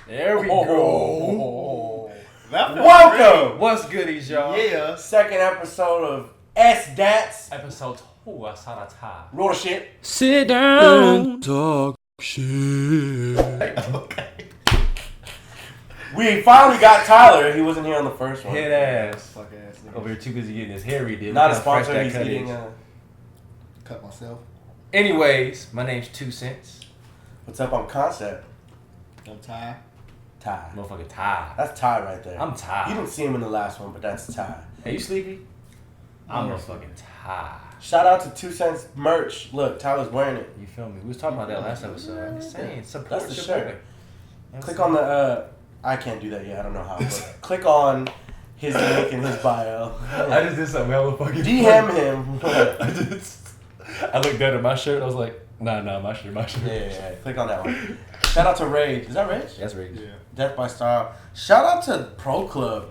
There we go. Welcome. What's goodies, y'all? Yeah. Second episode of SDATS. Episode 2 Sarata. Roll the shit. Sit down. And talk shit. Okay. We finally got Tyler. He wasn't here on the first one. Head ass. Fuck ass nigga. Over here too busy getting his hair redid. Not a sponsor. He's eating. Cut myself. Anyways, my name's 2 Cents. What's up on Concept? I'm Ty. Ty. Motherfucking Ty. That's Ty right there. I'm Ty. You didn't see him in the last one, but that's Ty. Hey, you sleepy? I'm motherfucking Ty. Shout out to 2 Cents merch. Look, Tyler's wearing it. You feel me? We was talking about that last episode. I'm just saying, support That's the your shirt. boy. You know Click what on I'm the. I can't do that yet. I don't know how. But click on his link in his bio. saying? I just did something hella fucking DM him. I looked down at my shirt. I was like, nah, my shirt. Yeah. Click on that one. Shout out to Rage. Is that Rage? That's right. Yeah. Death by Style. Shout out to Pro Club.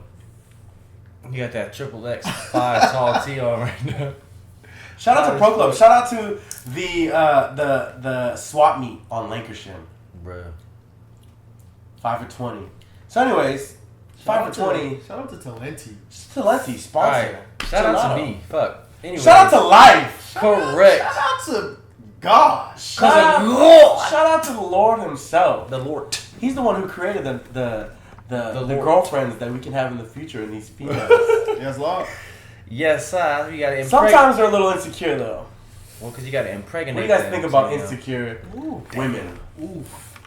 You got that triple X 5 tall T on right now. Shout out to Pro Club. Shout out to the swap meet on Lancashire. Bruh. 5 for 20. So anyways, 5 for 20. Shout out to Talenti. Talenti, sponsor. Alright. Shout out to Gelato. me. Fuck. Anyway. Shout out to Life. Correct. Shout out to God. Shout out to the Lord himself. The Lord. He's the one who created the Lord. girlfriends that we can have in the future in these females. Yes, Lord. Yes, sir. You gotta impregnate. Sometimes they're a little insecure though. Well, because you gotta impregnate. What do you guys them, think about you know? insecure women? Oof.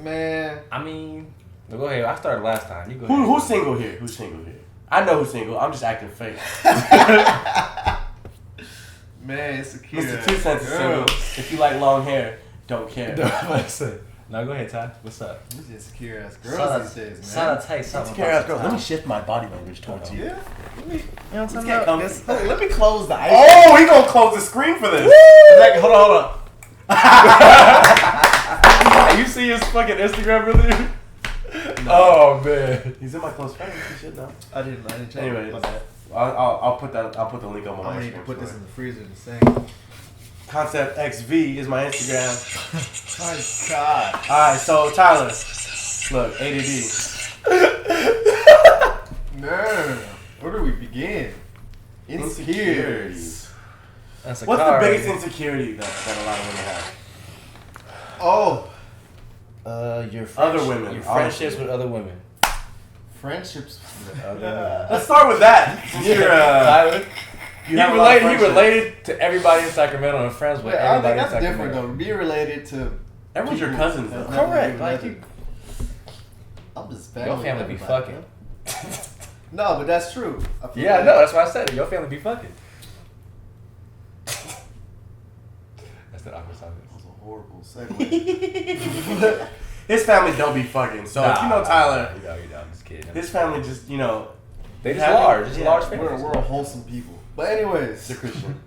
Man. I mean, well, go ahead. I started last time. You go ahead. Who's single here? Who's single here? I know who's single. I'm just acting fake. Man, insecure. Mr. 2 Cents is single. If you like long hair, don't care. Now go ahead, Ty. What's up? These insecure ass girls these days, man. Son, tell you something. Insecure about ass girls. Ty. Let me shift my body language towards you. Yeah. Let me, You know what I'm let's get talking comfy. about? Hey, let me close the ice. Oh, he gonna close the screen for this. Like, hold on. Hey, you see his fucking Instagram earlier? Oh man. He's in my close friends. You should know. I didn't check. Anyways, My bad. I'll put the link on my I'm gonna need to Instagram. put this story. in the freezer in the sink. Concept XV is my Instagram. My God. Alright, so Tyler, look, ADD. Man, where do we begin? Insecurities. That's a What's car the biggest right insecurity that a lot of women have? Oh, your Other women, Your friendships obviously. with other women. friendships. Let's start with that. Since you're, Tyler. you have a lot of He friendships. related to everybody in Sacramento and friends with I think everybody in that's Sacramento. different though. Be related to. Everyone's your people cousins, that though. never Correct. been Like related. I'm just Your family be fucking. No, but that's true. I feel Yeah, like- no, that's why I said it. Your family be fucking. That's the awkward silence. That was a horrible segue. His family don't be fucking. So if you know Tyler, you know, I'm just kidding. his family just, you know, They just happy? large. Just Yeah. large families. we're a wholesome people. But anyways, they're Christian.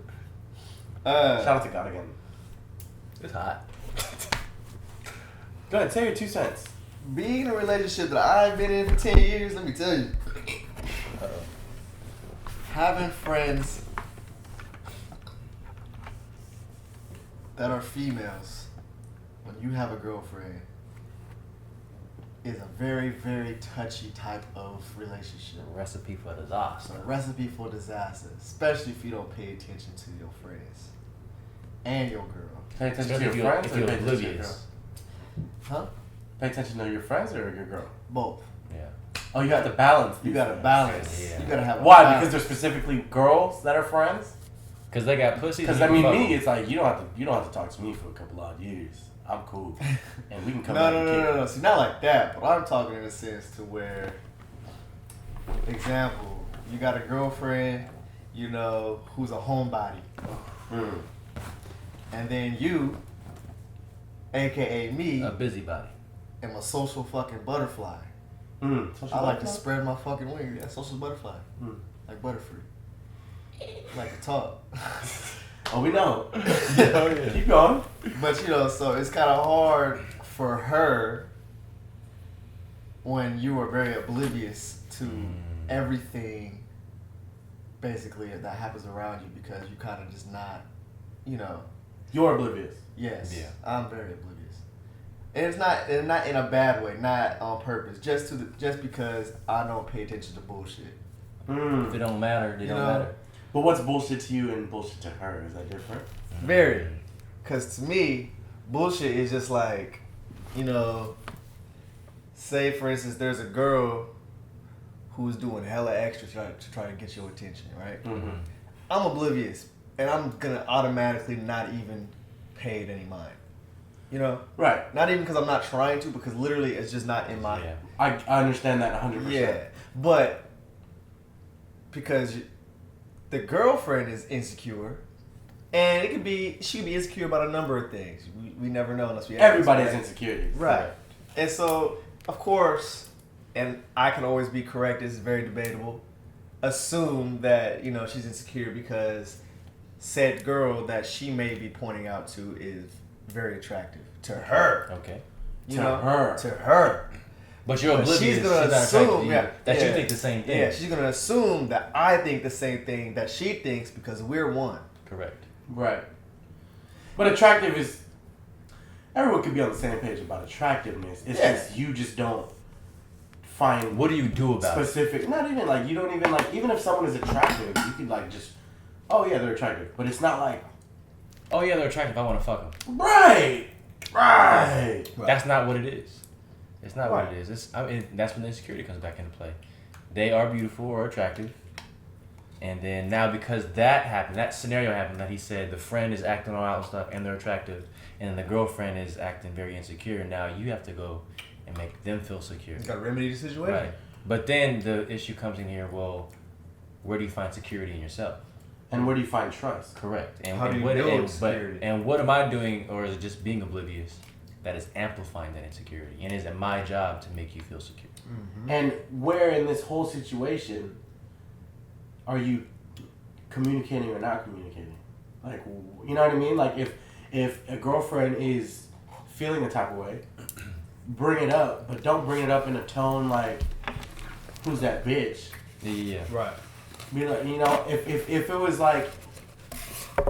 uh, Shout out to God again. It's hot. Go ahead, say your 2 cents. being in a relationship that I've been in for 10 years, let me tell you, having friends that are females when you have a girlfriend is a very, very touchy type of relationship. A recipe for disaster. It's a recipe for disaster, especially if you don't pay attention to your friends and your girl. Pay attention Especially to your friends if or you're pay attention to your oblivious. girl? Huh? Pay attention to your friends or your girl? Both. Yeah. Oh, you have to balance. You these gotta things. balance. Yeah. You gotta have a Why? balance. Because there's specifically girls that are friends. Because they got pussy. Because I mean, me, it's like you don't have to talk to me for a couple odd years. I'm cool, and we can come. back and kick it. No. See, not like that. But I'm talking in a sense to where, example, you got a girlfriend, you know, who's a homebody, Mm. and then you, aka me, A busybody. am a social fucking butterfly. Mm. I like to spread my fucking wings. Yeah, social butterfly, like Butterfree. Like to talk. Oh, we know. yeah. Keep going. But you know, so it's kind of hard for her when you are very oblivious to everything basically that happens around you because you kind of just not, you know. You're oblivious. Yes. Yeah. I'm very oblivious. And it's not in a bad way, not on purpose, just because I don't pay attention to bullshit. If it don't matter, they don't matter. But what's bullshit to you and bullshit to her? Is that different? Very. Because to me, bullshit is just like, say for instance, there's a girl who's doing hella extra to try to get your attention, right? Mm-hmm. I'm oblivious, and I'm gonna automatically not even pay it any mind. Right. Not even because I'm not trying to, because literally it's just not in my. Yeah. I understand that 100%. Yeah, but because the girlfriend is insecure, and she could be insecure about a number of things. We never know unless we. Everybody has insecurities. Right. And so, of course, and I can always be correct. This is very debatable. Assume that she's insecure because said girl that she may be pointing out to is very attractive to her. Okay. To her. But you're oblivious. She's gonna assume that you think the same thing. Yeah, she's gonna assume that I think the same thing that she thinks because we're one. Correct. Right. But attractive is. Everyone could be on the same page about attractiveness. It's just you just don't find. What do you do about specific? it? Not even like you don't even like. Even if someone is attractive, you can like just. Oh yeah, they're attractive, but it's not like. Oh yeah, they're attractive. I want to fuck them. Right. That's not what it is. It's not what it is. That's when the insecurity comes back into play. They are beautiful or attractive, and then now because that happened, that scenario happened that he said the friend is acting all out and stuff, and they're attractive, and the girlfriend is acting very insecure. Now you have to go and make them feel secure. You got to remedy the situation. Right. But then the issue comes in here. Well, where do you find security in yourself? And where do you find trust? Correct. And how do you build security? And what am I doing, or is it just being oblivious? That is amplifying that insecurity, and is it my job to make you feel secure? Mm-hmm. And where in this whole situation are you communicating or not communicating? Like, you know what I mean? Like, if a girlfriend is feeling a type of way, bring it up, but don't bring it up in a tone like, "Who's that bitch?" Yeah. Right. Be like, if it was like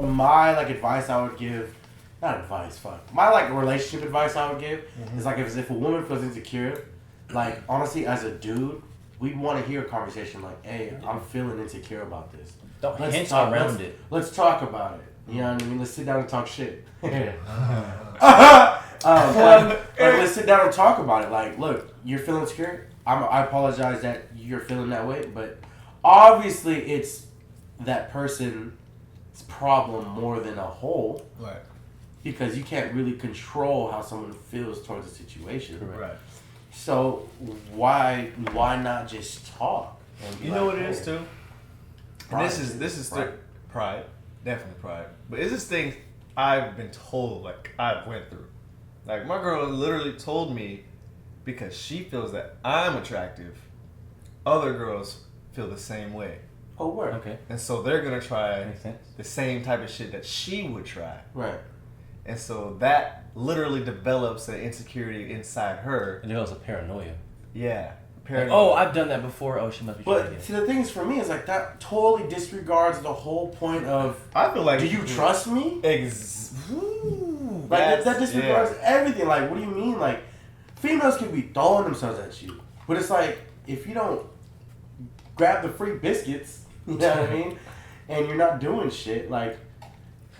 my like advice I would give. Not advice, fuck. My like relationship advice I would give is like if a woman feels insecure, like honestly as a dude, we'd want to hear a conversation like, hey, I'm feeling insecure about this. Don't hint around it. Let's talk about it. You know what I mean? Let's sit down and talk shit. Let's sit down and talk about it. Like, look, you're feeling insecure. I apologize that you're feeling that way, but obviously it's that person's problem more than a whole. Right. Because you can't really control how someone feels towards a situation. Right. So why not just talk? And You know what it is too? And this is pride. Definitely pride. But it's this thing I've been told, like I went through. Like my girl literally told me because she feels that I'm attractive, other girls feel the same way. Oh, word. Okay. And so they're gonna try Makes sense. the same type of shit that she would try. Right. And so that literally develops an insecurity inside her. And there was a paranoia. Yeah. Like, oh, I've done that before. Oh, she must be trying But again. see, the thing is, for me, is like that totally disregards the whole point of. I feel like. Do you trust me? Like that disregards everything. Like, what do you mean? Like, females can be throwing themselves at you, but it's like if you don't grab the free biscuits, you know what I mean, and you're not doing shit, like.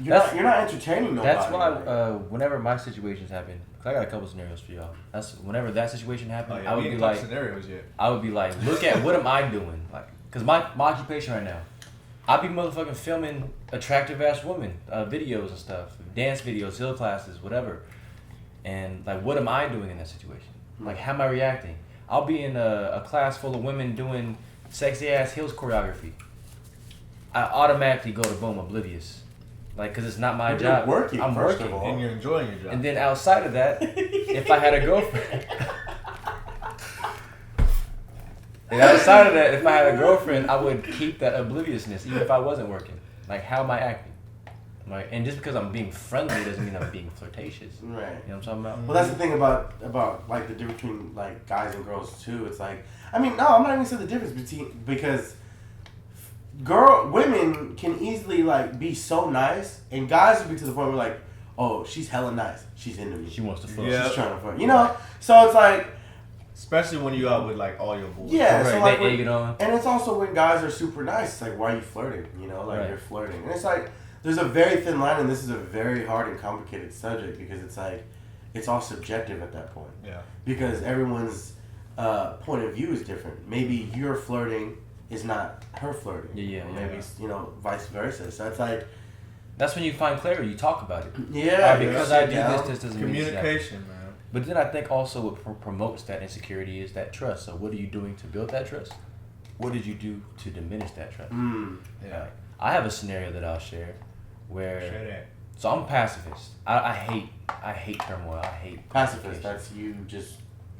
You're not entertaining nobody. That's why whenever my situations happen, cause I got a couple scenarios for y'all. That's whenever that situation happened, I would be like, scenarios yet. I would be like, look at what am I doing? Like, cause my occupation right now, I be motherfucking filming attractive ass women, videos and stuff, dance videos, hill classes, whatever. And like, what am I doing in that situation? Like, how am I reacting? I'll be in a class full of women doing sexy ass heels choreography. I automatically go to boom, oblivious. Like, cause it's not my job. Working, I'm first working, of all. And you're enjoying your job. and then outside of that, if I had a girlfriend, I would keep that obliviousness, even if I wasn't working. Like, how am I acting? Like, and just because I'm being friendly doesn't mean I'm being flirtatious. Right. You know what I'm talking about? Well, that's the thing about like the difference between like guys and girls too. It's like, I mean, no, I'm not even saying the difference between because women can easily like be so nice, and guys will be to the point where like, oh, she's hella nice. She's into me. She wants to fuck. Yeah. She's trying to fuck. You know? So it's like... Especially when you out with like all your boys. Yeah, Right, so like... they egg it on. And it's also when guys are super nice. It's like, why are you flirting? You know? Like, Right. you're flirting. And it's like, there's a very thin line, and this is a very hard and complicated subject because it's like, it's all subjective at that point. Yeah. Because everyone's point of view is different. Maybe your flirting is not her flirting. Yeah. Maybe, you know, vice versa. So it's like... That's when you find clarity. You talk about it. Yeah. Because I do this doesn't mean that. Communication, man. But then I think also what promotes that insecurity is that trust. So what are you doing to build that trust? What did you do to diminish that trust? Yeah. I have a scenario that I'll share where. Share that. So I'm a pacifist. I hate turmoil. I hate Pacifist. That's you just...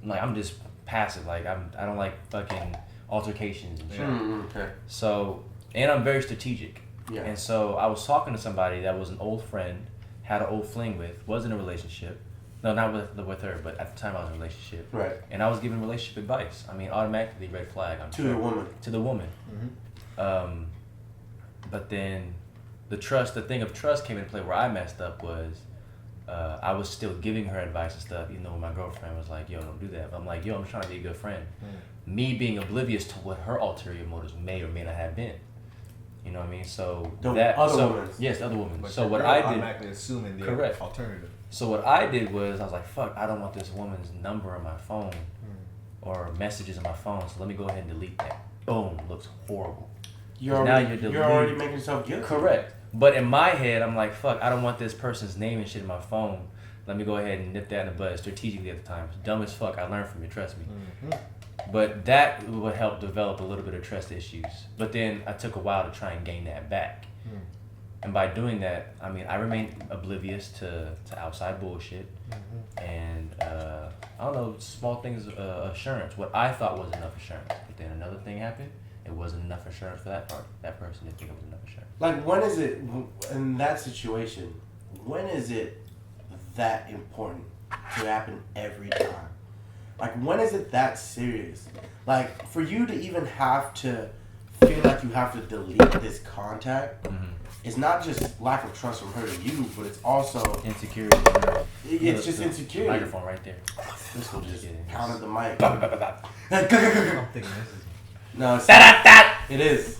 like I'm just passive. Like I don't like fucking altercations and shit. Okay. So and I'm very strategic. Yeah. And so I was talking to somebody that was an old friend, had an old fling with, was in a relationship. No, not with her, but at the time I was in a relationship. Right. And I was giving relationship advice. I mean, automatically red flag. I'm To sure. the woman. To the woman. Mm-hmm. But then the thing of trust came into play where I messed up was I was still giving her advice and stuff, even though my girlfriend was like, yo, don't do that. But I'm like, yo, I'm trying to be a good friend. Me being oblivious to what her ulterior motives may or may not have been. You know what I mean? So The other woman. Yes, the other woman. But so your what girl I did, automatically assuming the Correct. alternative. so what I did was I was like, fuck, I don't want this woman's number on my phone or messages on my phone. So let me go ahead and delete that. Boom, looks horrible. You're Now already, you're you're deleting. already making yourself guilty. Correct. But in my head, I'm like, fuck, I don't want this person's name and shit in my phone. Let me go ahead and nip that in the bud strategically at the time. It's dumb as fuck. I learned from you, trust me. But that would help develop a little bit of trust issues. But then I took a while to try and gain that back. And by doing that, I mean, I remained oblivious to outside bullshit. And, I don't know, small things, assurance. What I thought was enough assurance. But then another thing happened. It wasn't enough assurance for that part. That person didn't think it was enough assurance. Like, when is it, in that situation, when is it that important to happen every time? Like, when is it that serious? Like, for you to even have to feel like you have to delete this contact, it's not just lack of trust from her to you, but it's also... Insecurity. It's just insecurity. Microphone right there. This will just pounded the mic. I'm thinking this is. No, it's it is.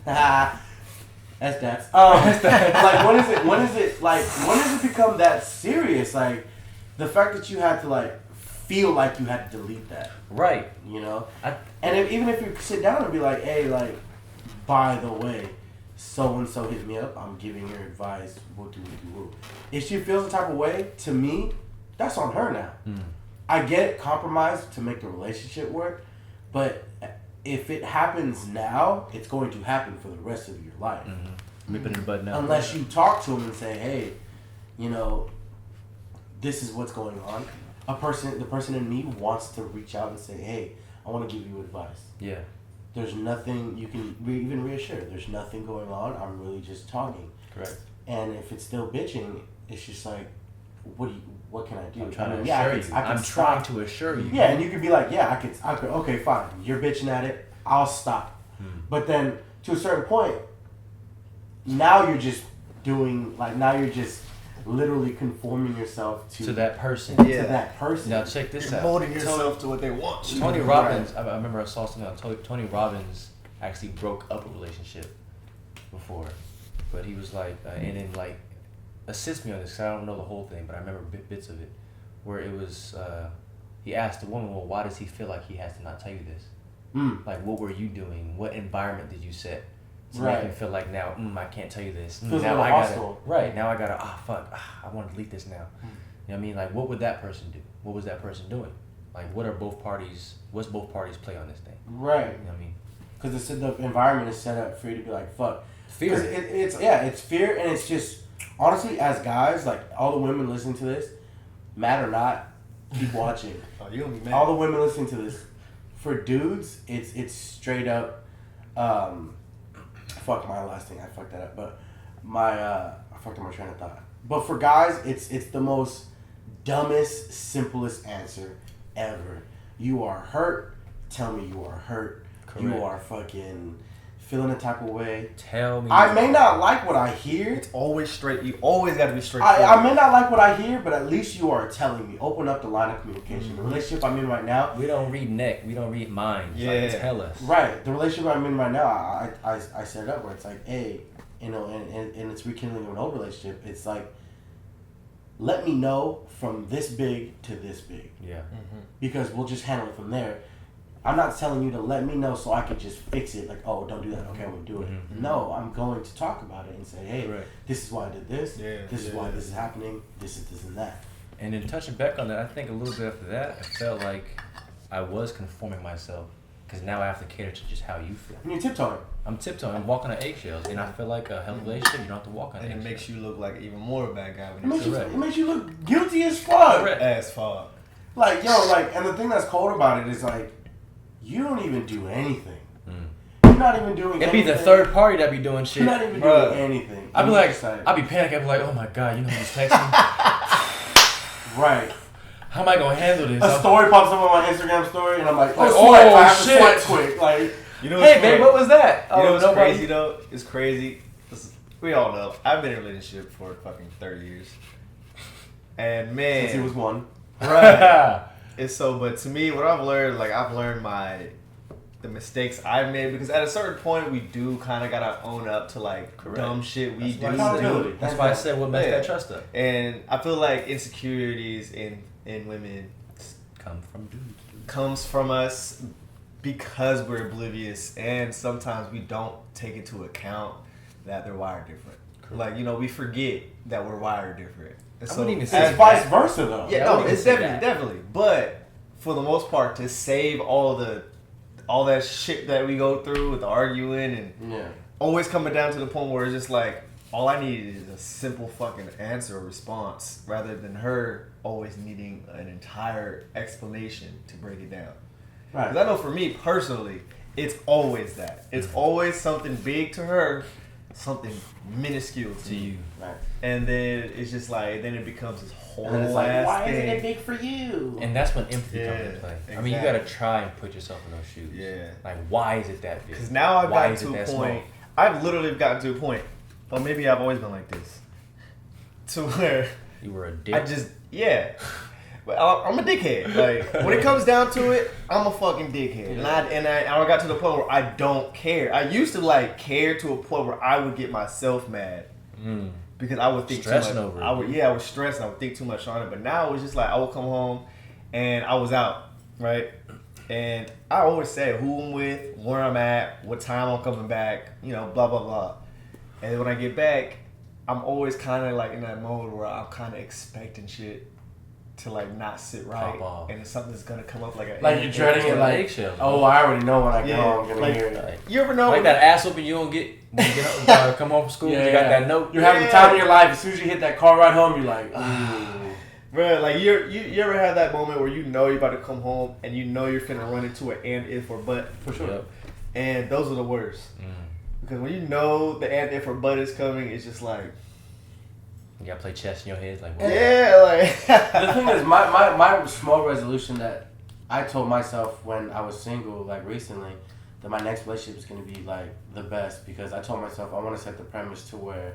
SDATS. Like, when is it become that serious? Like, the fact that you had to, like, feel like you had to delete that. Right. You know? Even if you sit down and be like, hey, like, by the way, so-and-so hit me up, I'm giving her advice, woo-doo-woo-doo-woo. If she feels the type of way, to me, that's on her now. I get compromise to make the relationship work, but if it happens now, it's going to happen for the rest of your life. Rip it in the bud now. Unless you talk to him and say, hey, you know, this is what's going on. The person in me wants to reach out and say, hey, I want to give you advice. Yeah. There's nothing, you can even reassure, there's nothing going on, I'm really just talking. Correct. And if it's still bitching, it's just like, what can I do? I'm trying to yeah, assure you. I'm trying to assure you. Yeah, and you could be like, yeah, I could, okay, fine. You're bitching at it, I'll stop. But then, to a certain point, now you're just literally conforming yourself to that person. To that person. Now check this out. Molding yourself to what they want. Tony Robbins, I remember I saw something on Tony Robbins actually broke up a relationship before. But he was like, and then like, assist me on this, 'cause I don't know the whole thing, but I remember bits of it, where it was, he asked the woman, well, why does he feel like he has to not tell you this? Like, what were you doing? What environment did you set to make him feel like now, I can't tell you this. Feels Now a little I gotta, hostile. right, now I gotta, I want to delete this now. You know what I mean? Like, what would that person do? What was that person doing? Like, what's both parties play on this thing? Right. You know what I mean? Because the environment is set up for you to be like, fuck. Fear. 'Cause it's fear, and it's just, honestly, as guys, like, all the women listening to this, mad or not, keep watching. Oh, you gonna be mad. All the women listening to this, for dudes, it's straight up, fuck my last thing, I fucked that up, but I fucked up my train of thought. But for guys, it's the most dumbest, simplest answer ever. You are hurt, tell me you are hurt. Correct. You are fucking feeling a type of way. Tell me. I may not like what I hear. It's always straight. You always got to be straight. I may not like what I hear, but at least you are telling me. Open up the line of communication. The relationship I'm in right now. We don't read neck. We don't read minds. Yeah. Like, tell us. Right. The relationship I'm in right now, I set it up where it's like, hey, you know, and it's rekindling of an old relationship. It's like, let me know from this big to this big. Yeah. Because we'll just handle it from there. I'm not telling you to let me know so I can just fix it. Like, oh, don't do that. Okay, we'll do it. No, I'm going to talk about it and say, hey, this is why I did this. This is why this is happening. This is this and that. And then touching back on that, I think a little bit after that, I felt like I was conforming myself because now I have to cater to just how you feel. And you're tiptoeing. I'm tiptoeing. I'm walking on eggshells, and I feel like a healthy relationship, you don't have to walk on eggshells. And it makes you look like even more of a bad guy. It When makes you look guilty as fuck. as fuck. Like, yo, like, and the thing that's cold about it is like, you don't even do anything. You're not even doing It'd be anything. the third party that be doing shit. You're not even doing anything. I'd be And like, you're just I'd be panicking. I'd be like, oh my god, you know who's texting? right. How am I gonna handle this? A story pops up on my Instagram story, and I'm like, Oh, swipe. I have to shit. swipe quick. Like, You know Hey, babe, what was that? You know what's nobody- crazy though? It's crazy. We all know. I've been in a relationship for fucking 30 years. And man. since he was one. Right. It's so, but to me, what I've learned, like, I've learned the mistakes I've made, because at a certain point, we do kind of gotta own up to, like, dumb shit we do. That's why I said what messed that trust up. And I feel like insecurities in women Come from dudes. comes from us because we're oblivious, and sometimes we don't take into account that they're wired different. Like, you know, we forget that we're wired different. And I wouldn't even It's say vice versa, though. yeah, I no, wouldn't it's say definitely. But for the most part, to save all that shit that we go through with the arguing and always coming down to the point where it's just like, all I need is a simple fucking answer or response, rather than her always needing an entire explanation to break it down. Right. Because I know for me personally, it's always that. It's always something big to her, something minuscule to you. Right. And then it's just like, then it becomes this whole And then it's like, ass why thing. isn't it big for you? And that's when empathy comes Yeah, into play. exactly. I mean, you gotta try and put yourself in those shoes. Yeah. Like, why is it that big? Because now I've Why gotten is it to a that point, small? I've literally gotten to a point, or maybe I've always been like this, to where You were a dick. I just, but I'm a dickhead. Like, when it comes down to it, I'm a fucking dickhead. And I got to the point where I don't care. I used to, like, care to a point where I would get myself mad. Because I would think Stressing too much. over it. I was stressed and I would think too much on it. But now it's just like, I would come home and I was out, right? And I always say who I'm with, where I'm at, what time I'm coming back, you know, blah, blah, blah. And then when I get back, I'm always kind of like in that mode where I'm kind of expecting shit to like not sit right. Pop off. And something's going to come up like Like you're dreading it, like, eggshell. oh, I already know when I get Yeah, home, I'm gonna like- hear it. You ever know? Like that ass whooping you don't get when you get home, come home from school. You got that note. You're having the time of your life. As soon as you hit that car ride home, you're like, ooh. Bro, like you ever had that moment where you know you're about to come home and you know you're finna run into an and, if, or but? For sure. Yep. And those are the worst. Because when you know the and, if, or but is coming, it's just like, You gotta play chess in your head. Like, what? yeah, like. The thing is, my small resolution that I told myself when I was single, like recently, that my next relationship is going to be like the best, because I told myself I want to set the premise to where,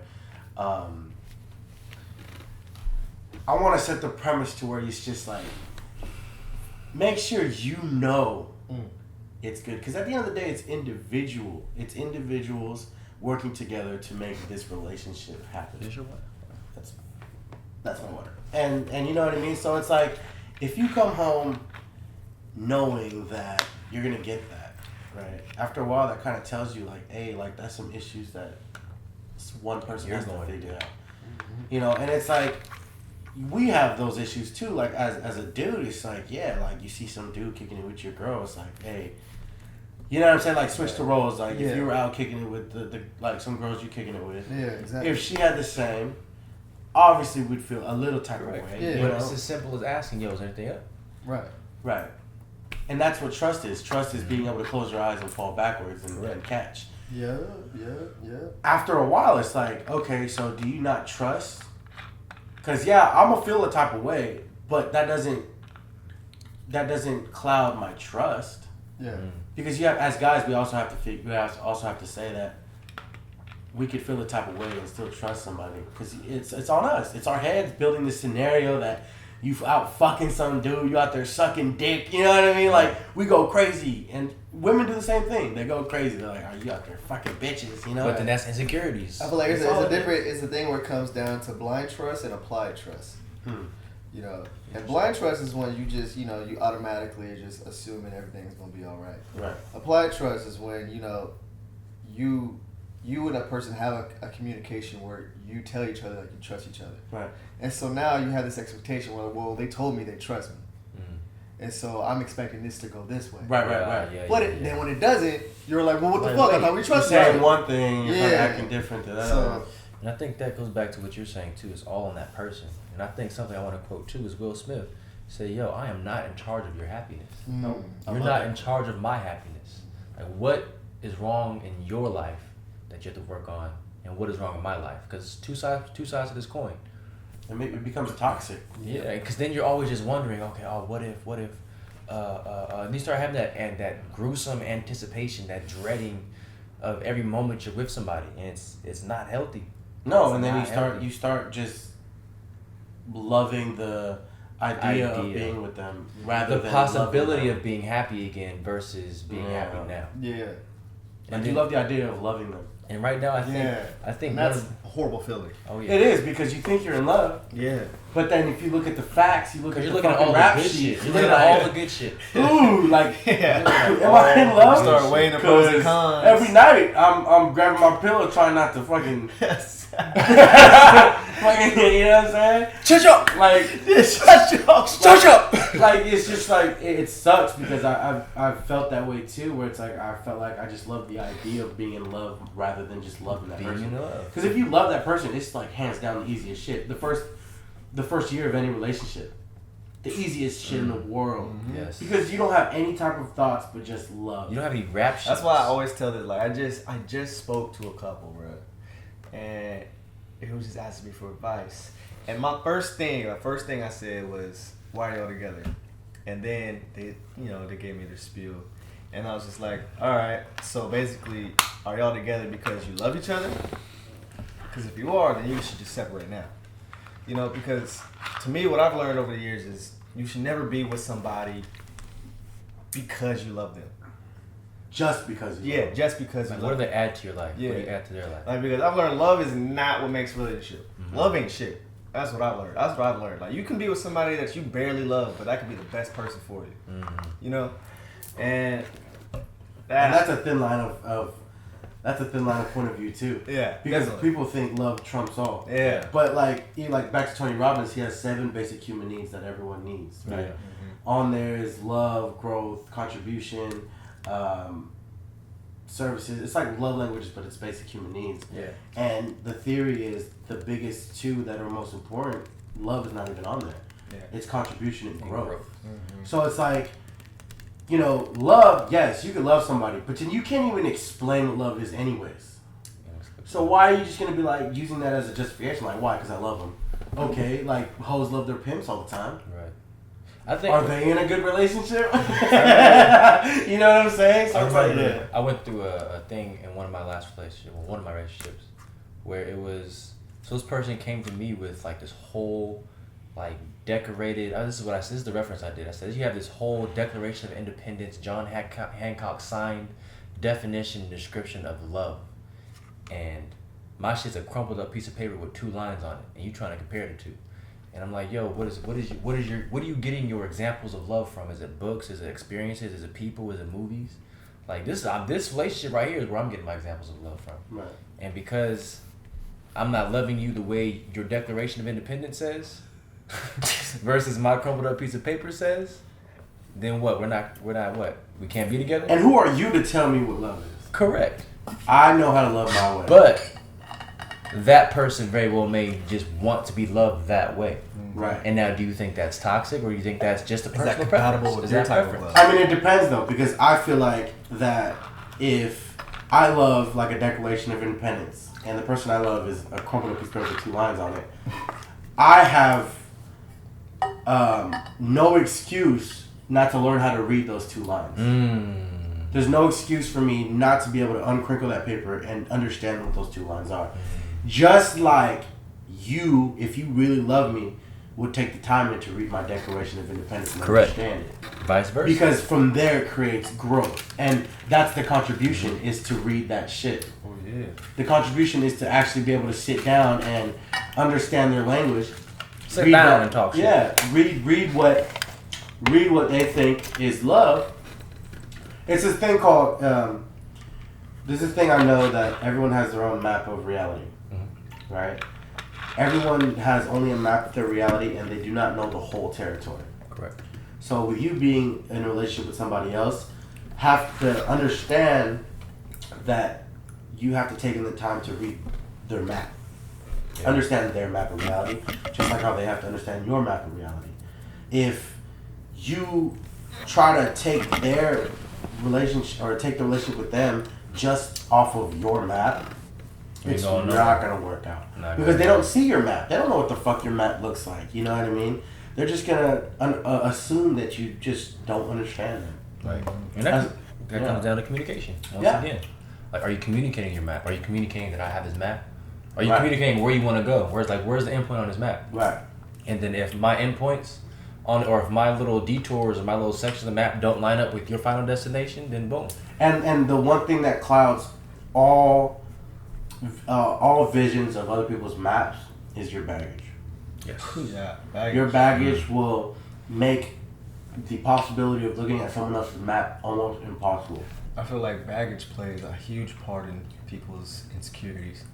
it's just like, make sure you know it's good, because at the end of the day, it's individuals working together to make this relationship happen. Is your what? That's my water. And you know what I mean? So it's like, if you come home knowing that you're going to get that, right? After a while, that kind of tells you, like, hey, like, that's some issues that one person has to figure out. You know, and it's like, we have those issues too. Like, as a dude, it's like, yeah, like, you see some dude kicking it with your girl, it's like, hey, you know what I'm saying? Like, switch the roles. Like, if you were out kicking it with the like, some girls you kicking it with. Yeah, exactly. If she had the same, obviously we'd feel a little type of way. Yeah. You But know? it's as simple as asking, yo, is anything up? Right. Right. And that's what trust is. Trust is being able to close your eyes and fall backwards and catch. Yeah. After a while, it's like, okay, so do you not trust? Because, yeah, I'm going to feel a type of way, but that doesn't cloud my trust. Yeah. Because you have, as guys, we also have to say that we could feel the type of way and still trust somebody, because it's on us. It's our heads building this scenario that you out fucking some dude, you out there sucking dick. You know what I mean? Like, we go crazy, and women do the same thing. They go crazy. They're like, "Are you out there fucking bitches?" You know. But then that's insecurities. I feel like it's a thing where it comes down to blind trust and applied trust. You know, and blind trust is when you just, you know, you automatically are just assuming everything's gonna be all right. Right. Applied trust is when, you know, you and a person have a communication where you tell each other like you trust each other. Right. And so now you have this expectation where, well, they told me they trust me. And so I'm expecting this to go this way. Right. Yeah, But then when it doesn't, you're like, well, what the Like, fuck? I wait, thought we trusted you each saying other. one thing, you're Yeah. acting different to that. So, And I think that goes back to what you're saying too. It's all on that person. And I think something I want to quote too is Will Smith. Say, yo, I am not in charge of your happiness. No, You're not in charge of my happiness. Like, what is wrong in your life that you have to work on, and what is wrong in my life? Because two sides of this coin. it becomes toxic. Yeah, because then you're always just wondering, okay, oh, what if, and you start having that gruesome anticipation, that dreading of every moment you're with somebody, and it's not healthy. No, It's and then not you start just loving the idea of being with them rather the than possibility loving them. of being happy again versus being happy now. yeah. And you love the idea of loving them. And right now, I think And one that's of- a horrible feeling. oh yeah, It is, because you think you're in love, Yeah. but then if you look at the facts, you look at because the you're looking at fucking all the rap good sheet. shit. You're You're looking at like, all the good shit. ooh, like, Yeah. am I in love? Start weighing the pros and 'Cause cons. every night, I'm grabbing my pillow, trying not to fucking, fucking, you know what I'm saying? Shut up! Like, Shut up! like, it's just like, it sucks, because I've felt that way too, where it's like, I felt like I just love the idea of being in love rather than just loving that Being person. in love. Because if you love that person, it's like hands down the easiest shit. The first year of any relationship, the easiest shit in the world. Yes. Because you don't have any type of thoughts but just love. You don't have any rap shit. That's why I always tell this. Like, I just spoke to a couple, bro, and he was just asking me for advice. And the first thing I said was, "Why are y'all together?" And then they gave me their spiel, and I was just like, "All right, so basically, are y'all together because you love each other? Because if you are, then you should just separate now." You know, because to me, what I've learned over the years is you should never be with somebody because you love them. Just because you Yeah, love. just because Like, you what do love they add to your life? Yeah. What do you add to their life? Like, because I've learned love is not what makes a relationship. Love ain't shit. That's what I've learned. That's what I've learned. Like, you can be with somebody that you barely love, but that could be the best person for you. You know? And And that's a thin line of point of view too. Yeah, Because definitely. people think love trumps all. Yeah. But like back to Tony Robbins, he has 7 basic human needs that everyone needs. Right. Yeah. On there is love, growth, contribution, services. It's like love languages, but it's basic human needs. Yeah. And the theory is the biggest 2 that are most important, love is not even on there. Yeah. It's contribution and growth. growth. So it's like, love, yes, you can love somebody, but then you can't even explain what love is anyways. So why are you just going to be like using that as a justification? Like, why? Because I love them. Okay, like hoes love their pimps all the time. Right. I think. Are they in a good relationship? You know what I'm saying? So it's like, yeah. I went through a thing in one of my relationships, where it was, so this person came to me with like this whole, like, decorated, this is the reference I did. I said, you have this whole Declaration of Independence, John Hancock signed definition and description of love. And my shit's a crumpled up piece of paper with 2 lines on it, and you trying to compare the 2. And I'm like, yo, what are you getting your examples of love from? Is it books? Is it experiences? Is it people? Is it movies? Like, this relationship right here is where I'm getting my examples of love from. Right. And because I'm not loving you the way your Declaration of Independence says, versus my crumpled up piece of paper says, then what? We're not what? We can't be together? And who are you to tell me what love is? Correct. I know how to love my way. But that person very well may just want to be loved that way. Right. And now, do you think that's toxic, or do you think that's just a that personal compatible preference? with Is your that type of preference? love? I mean, it depends though, because I feel like that if I love like a Declaration of Independence, and the person I love is a crumpled up piece of paper with 2 lines on it, I have no excuse not to learn how to read those 2 lines. There's no excuse for me not to be able to uncrinkle that paper and understand what those 2 lines are. Just like you, if you really love me, would take the time to read my Declaration of Independence and understand it. Vice versa. Because from there it creates growth. And that's the contribution, is to read that shit. Oh yeah. The contribution is to actually be able to sit down and understand their language. Sit down and talk shit. Yeah, read what they think is love. It's this thing called, there's this thing I know that everyone has their own map of reality, right? Everyone has only a map of their reality, and they do not know the whole territory. Correct. So with you being in a relationship with somebody else, have to understand that you have to take in the time to read their map. Yeah. Understand their map of reality, just like how they have to understand your map of reality. If you try to take their relationship, or take the relationship with them just off of your map, it's not going to work out. Because they don't see your map. They don't know what the fuck your map looks like. You know what I mean? They're just going to assume that you just don't understand them. Right. And that comes down to communication. Once again. Like, are you communicating your map? Are you communicating that I have this map? Are you communicating where you want to go? Where's the endpoint on this map? Right. And then if my endpoints or if my little detours or my little sections of the map don't line up with your final destination, then boom. And the one thing that clouds all visions of other people's maps is your baggage. Yes. Yeah. Baggage. Your baggage will make the possibility of looking at someone else's map almost impossible. I feel like baggage plays a huge part in people's insecurities.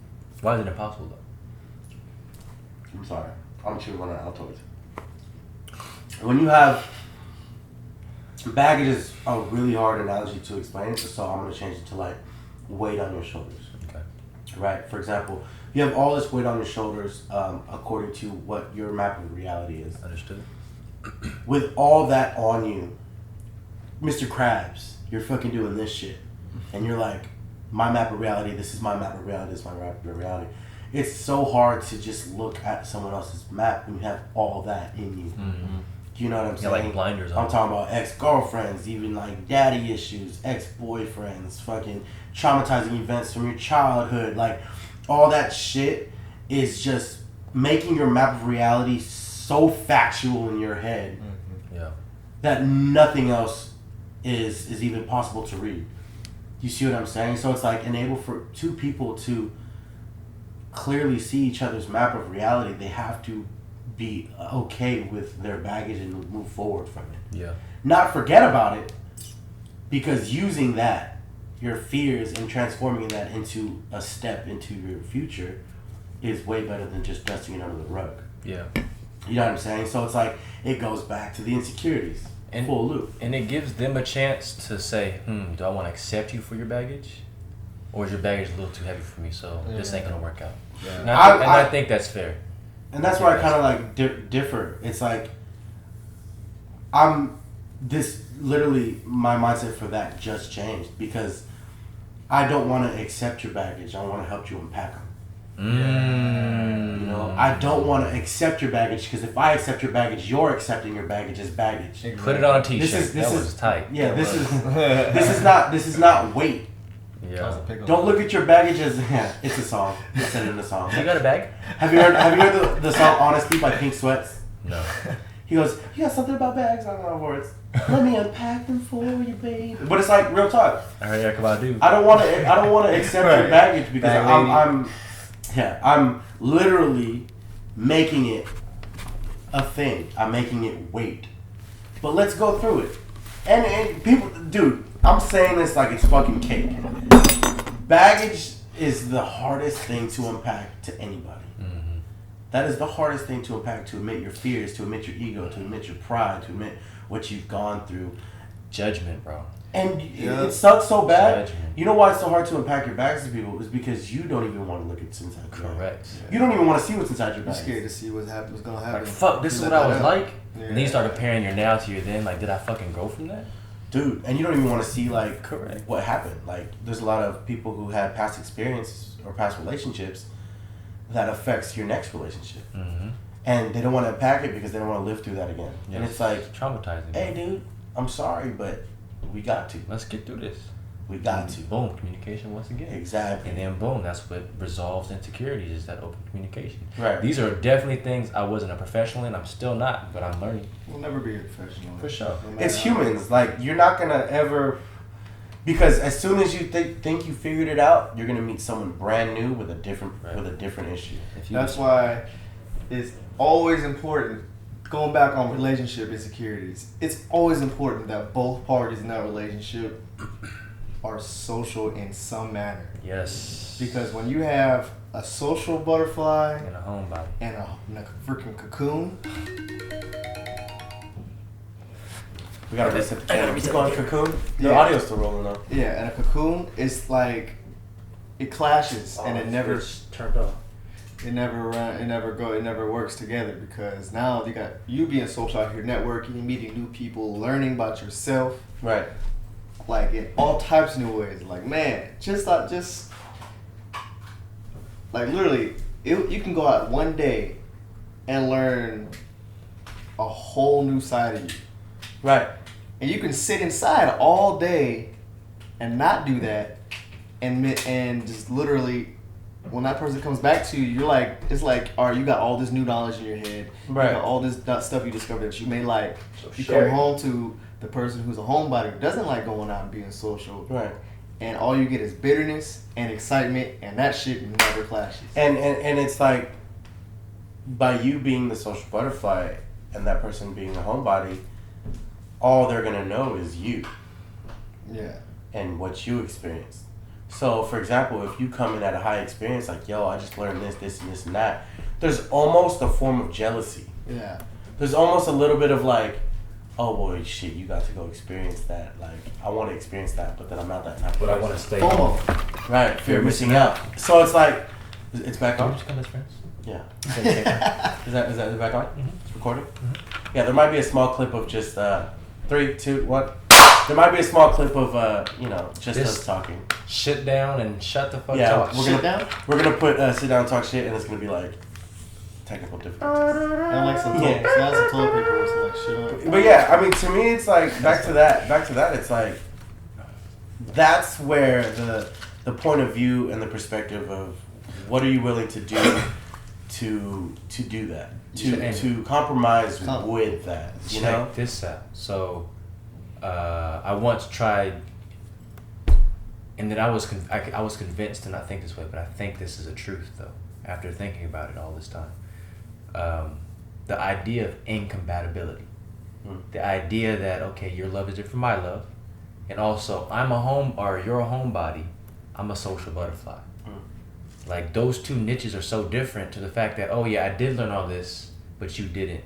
Why is it impossible though? I'm sorry. I'm chewing on an Altoids. When you have baggage is a really hard analogy to explain, so I'm going to change it to like weight on your shoulders. Okay. Right? For example, you have all this weight on your shoulders according to what your map of reality is. Understood. With all that on you, Mr. Krabs, you're fucking doing this shit. And you're like, my map of reality, this is my map of reality, this is my map of reality. It's so hard to just look at someone else's map when you have all that in you. Mm-hmm. Do you know what I'm saying? Like blinders on. I'm talking about ex-girlfriends, even like daddy issues, ex-boyfriends, fucking traumatizing events from your childhood. Like, all that shit is just making your map of reality so factual in your head that nothing else is even possible to read. You see what I'm saying? So it's like enable for two people to clearly see each other's map of reality. They have to be okay with their baggage and move forward from it. Yeah. Not forget about it, because using that, your fears, and transforming that into a step into your future is way better than just dusting it under the rug. Yeah. You know what I'm saying? So it's like, it goes back to the insecurities. And, full loop. And it gives them a chance to say, do I want to accept you for your baggage? Or is your baggage a little too heavy for me, so this ain't going to work out? Yeah. And I think that's fair. And that's where I kind of like differ. It's like, literally, my mindset for that just changed, because I don't want to accept your baggage. I want to help you unpack them. You know, I don't want to accept your baggage, because if I accept your baggage, you're accepting your baggage as baggage. Put it on a t-shirt. This is tight. Yeah, this is not weight. Yeah. Don't look at your baggage as it's a song. It's said in the song. You got a bag? Have you heard the song "Honesty" by Pink Sweats? No. He goes, "You got something about bags?" I don't know words. Let me unpack them for you, baby. But it's like real talk. I heard that come out, dude. I don't want to accept your baggage, because I'm literally making it a thing. I'm making it weight. But let's go through it. And people, dude, I'm saying this like it's fucking cake. Baggage is the hardest thing to unpack to anybody. Mm-hmm. That is the hardest thing to unpack, to admit your fears, to admit your ego, to admit your pride, to admit what you've gone through. Judgment, bro. And it sucks so bad. Judgment. You know why it's so hard to unpack your bags to people? Is because you don't even want to look at what's inside your bag. Correct. You don't even want to see what's inside your bag. You're scared to see what's going to happen. Like, fuck, this is what I was like. Yeah. And then you start comparing your now to your then. Like, did I fucking grow from that? Dude, and you don't even want to see, like, correct, what happened. Like, there's a lot of people who had past experiences or past relationships that affects your next relationship. Mm-hmm. And they don't want to unpack it because they don't want to live through that again. Yes. And it's like, traumatizing. Hey, dude, I'm sorry, but We got to. Let's get through this. We got to. Boom, communication once again. Exactly. And then boom, that's what resolves insecurities, is that open communication. Right. These are definitely things I wasn't a professional in. I'm still not, but I'm learning. We'll never be a professional. For sure. No matter It's how- humans. Like, you're not gonna ever, because as soon as you think you figured it out, you're gonna meet someone brand new with a different issue. If you That's why it's always important. Going back on relationship insecurities, it's always important that both parties in that relationship are social in some manner. Yes. Because when you have a social butterfly in a homebody. and a freaking cocoon, We gotta reset the camera. Keep going, cocoon. The Yeah. audio's still rolling though. yeah, and a cocoon, it's like it clashes and it never turned off. it never works together, because now you being social out here, networking, meeting new people, learning about yourself, Right. like in all types of new ways. Like, man, just like literally, you can go out one day and learn a whole new side of you, Right. and you can sit inside all day and not do that, and just literally, when that person comes back to you, you're like, it's like, all right, you got all this new knowledge in your head, Right. you got all this stuff you discovered that you may like. So You share come it. home to the person who's a homebody who doesn't like going out and being social, Right. and all you get is bitterness and excitement, and that shit never clashes. And it's like, by you being the social butterfly and that person being a homebody, all they're gonna know is you Yeah. and what you experienced. So, for example, if you come in at a high experience, like, yo, I just learned this, and that, there's almost a form of jealousy. Yeah. There's almost a little bit of like, oh boy, shit, you got to go experience that. Like, I want to experience that, but then I'm not that type of But I person. want to stay FOMO. home. Right, fear of missing out. So it's like, it's back Can we on? just come as friends? Yeah. Can we take that? Is that back on? Mhm. It's recording? Yeah, there might be a small clip of just 3, 2, 1. There might be a small clip of just This- us talking. Sit down and shut the fuck Yeah, up. we're Sit gonna down. we're gonna put sit down and talk shit, and it's gonna be like technical difficulties. And like some Yeah. toilet paper or some like shit on. But yeah, I mean, to me, it's like back to that. It's like that's where the point of view and the perspective of what are you willing to do to do that, to compromise with that, you know? Check this out. So, I once tried, and then I was convinced to not think this way, but I think this is a truth though. After thinking about it all this time, the idea of incompatibility, the idea that okay, your love is different from my love, and also you're a homebody, I'm a social butterfly. Like those two niches are so different to the fact that oh yeah, I did learn all this, but you didn't.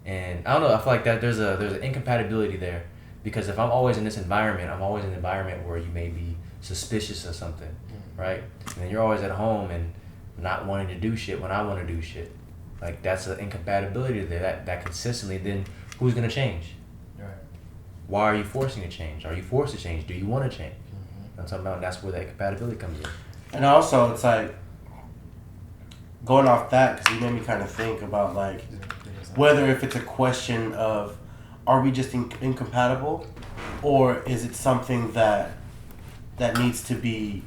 And I don't know, I feel like that there's an incompatibility there, because if I'm always in this environment, I'm always in an environment where you may be suspicious of something, right? And then you're always at home and not wanting to do shit when I want to do shit. Like that's an incompatibility there, that consistently, then who's gonna change? Right. Mm-hmm. Why are you forcing a change? Are you forced to change? Do you want to change? I'm talking about, and that's where that incompatibility comes in. And also, it's like, going off that, because you made me kind of think about, like, whether if it's a question of, are we just incompatible, or is it something that needs to be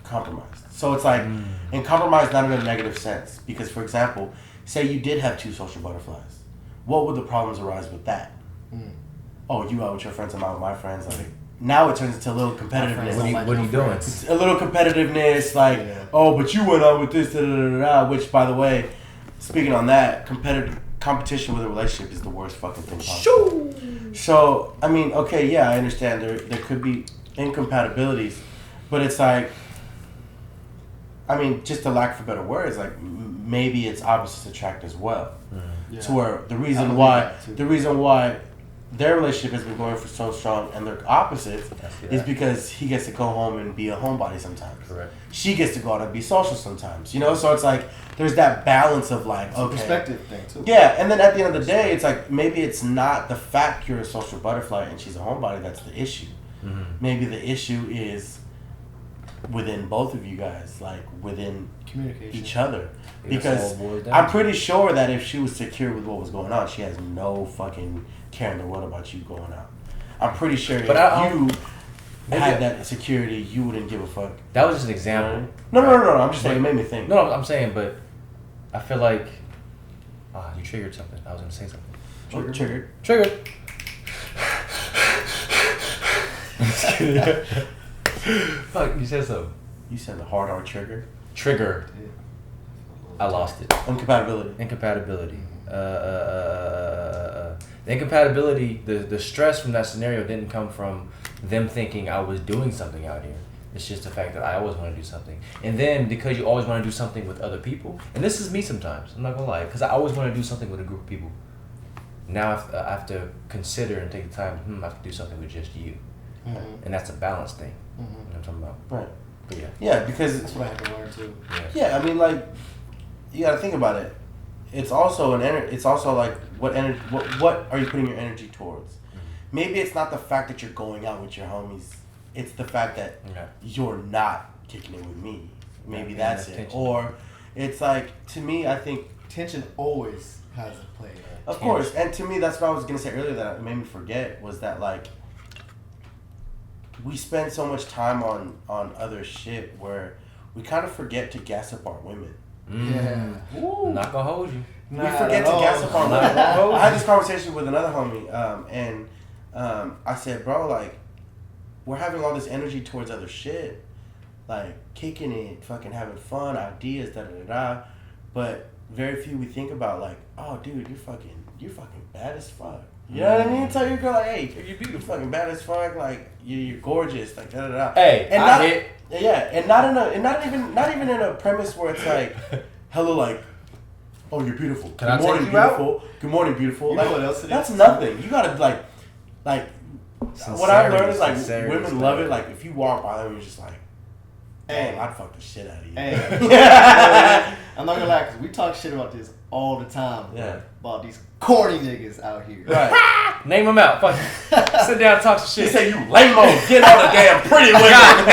compromised? So it's like, and compromise not in a negative sense, because, for example, say you did have two social butterflies. What would the problems arise with that? Oh, you out with your friends, I'm out with my friends, like, now it turns into a little competitiveness. What are you doing? It's a little competitiveness, like, oh, but you went out with this, da, da, da, da, which, by the way, speaking on that, competition with a relationship is the worst fucking thing possible. So, I mean, okay, yeah, I understand there could be incompatibilities, but it's like, I mean, just to lack for better words, like, maybe it's opposites attract as well. To where the reason why their relationship has been going for so strong and they're opposites is because he gets to go home and be a homebody sometimes. Correct. She gets to go out and be social sometimes, you know? So it's like, there's that balance of like, It's a perspective thing too. Yeah, and then at the end of the day, it's like, maybe it's not the fact you're a social butterfly and she's a homebody that's the issue. Maybe the issue is within both of you guys, like within Communication. each other. That's Because all it boils down I'm to. pretty sure that if she was secure with what was going on, she has no fucking care in the world about you going out. I'm pretty sure But if you had that security, you wouldn't give a fuck. That was just an example. No. I'm just saying, it made me think. No, I'm saying, but I feel like you triggered something. I was gonna say something. Triggered. Fuck, you said so. You said the hard R trigger. Trigger. I lost it. Incompatibility. The incompatibility, the stress from that scenario didn't come from them thinking I was doing something out here. It's just the fact that I always want to do something. And then because you always want to do something with other people, and this is me sometimes, I'm not going to lie, because I always want to do something with a group of people. Now I have to consider and take the time, I have to do something with just you. Mm-hmm. And that's a balance thing. You know what I'm talking about? Right. But yeah. Yeah, because That's what I had to learn too. Yeah, I mean, like, you got to think about it. It's also It's also like what are you putting your energy towards? Maybe it's not the fact that you're going out with your homies. It's the fact that you're not kicking it with me. Maybe that's it. Or it's like, to me, I think Tension always has a play. Of course, and to me, that's what I was gonna say earlier that made me forget was that, like, we spend so much time on other shit where we kind of forget to gas up our women. Yeah. Ooh. Not gonna hold you. We forget to gas up our women. I had this conversation with another homie, and I said, bro, like, we're having all this energy towards other shit, like kicking it, fucking having fun, ideas, but very few we think about, like, oh, dude, you're fucking bad as fuck. You know what I mean? Tell your girl, like, hey, you're beautiful, fucking bad as fuck, like, you're gorgeous, like, Hey, and I hit. Yeah, and not even in a premise where it's like, hello, like, oh, you're beautiful. Can I Good morning, take you out? beautiful. Good morning, beautiful. You Like, know what else it that's is? nothing. You gotta what I've learned is, like, Sincerity, women love it. Like, if you walk by them, you're just like, damn, I'd fuck the shit out of you. Hey. I'm not gonna lie, because we talk shit about this all the time. Yeah. About these corny niggas out here. Right. Name them out. Fuck. Sit down and talk some She shit. said, you lame-o, get all the damn pretty women.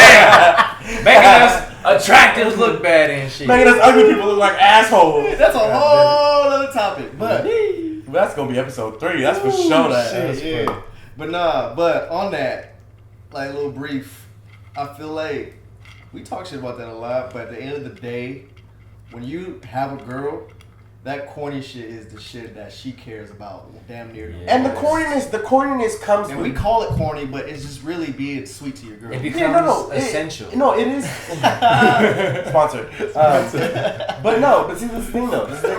Making us attractive look bad and shit. Making us ugly people look like assholes. That's a whole other topic. But That's gonna be episode 3. That's for sure. Shit, yeah. But on that, like, a little brief, I feel like we talk shit about that a lot, but at the end of the day, when you have a girl, that corny shit is the shit that she cares about damn near. Yeah. And the corniness comes And with... we call it corny, but it's just really being sweet to your girl. It becomes essential. It is. Sponsored. But see, this is the thing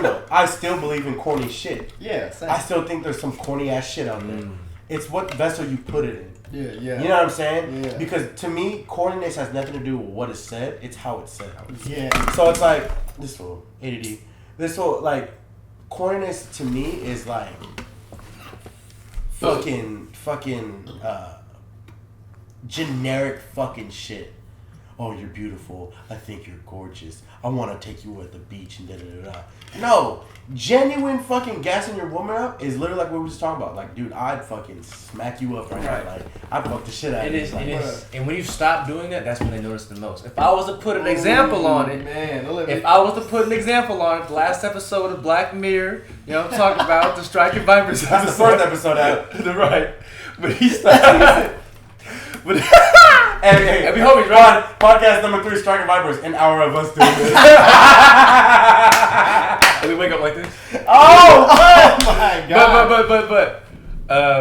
though. I still believe in corny shit. Yeah, same. I still think there's some corny ass shit out there. It's what vessel you put it in. Yeah. You know what I'm saying? Yeah. Because to me, corniness has nothing to do with what is said. It's how it's said. Yeah. So it's like, this whole ADD. This whole, like, corniness to me is like fucking generic fucking shit. Oh, you're beautiful. I think you're gorgeous. I want to take you at the beach and da-da-da-da. No. Genuine fucking gassing your woman up is literally like what we were just talking about. Like, dude, I'd fucking smack you up right now. Like, I'd fuck the shit out of you. It Like, is. And when you stop doing that, that's when they notice the most. If I was to put an example on it, Man, if I was to put an example on it, the last episode of Black Mirror, you know what I'm talking about, the Striking Vipers. That's the first episode out. Right. But he started. But Hey, we homies, right? Podcast number 3, Striking Vipers, an hour of us doing this. And we wake up like this. Oh my God. But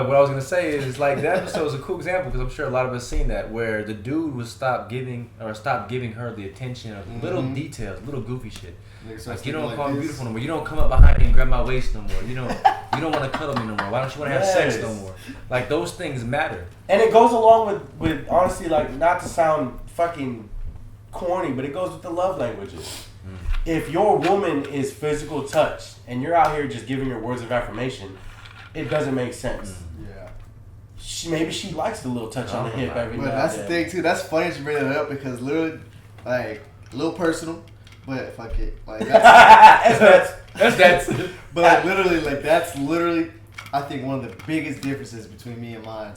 what I was gonna say is, like, that episode is a cool example because I'm sure a lot of us seen that where the dude would stop giving her the attention of little details, little goofy shit. Like, you don't call me beautiful no more. You don't come up behind me and grab my waist no more. You don't want to cuddle me no more. Why don't you want to have sex no more? Like, those things matter. And it goes along with honestly, like, not to sound fucking corny, but it goes with the love languages. If your woman is physical touch and you're out here just giving her words of affirmation, it doesn't make sense. Yeah. Maybe she likes the little touch on the hip every now and But that's the then. thing too. That's funny that you bring that up because literally, like, a little personal, but fuck it, like That's But literally, like, that's literally, I think, one of the biggest differences between me and mine.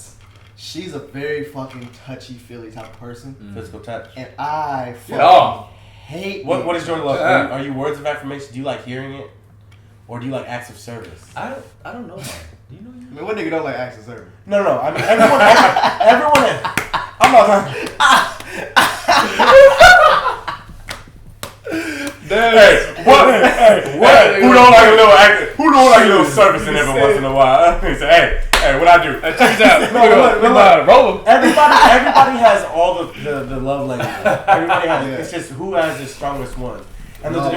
She's a very fucking touchy-feely type of person, physical touch. and I fucking hate. What is your love? Are you words of affirmation? Do you like hearing it, or do you like acts of service? I don't know, man. Do you know you? I mean, what nigga don't like acts of service? No. I mean, everyone. I'm not talking. Hey, what? Who don't like a little act? Who don't like a little servicing every once in a while? Say, hey, what I do? Check this out. Look. Everybody has all the love languages. Everybody has. It's just who has the strongest one. And there's a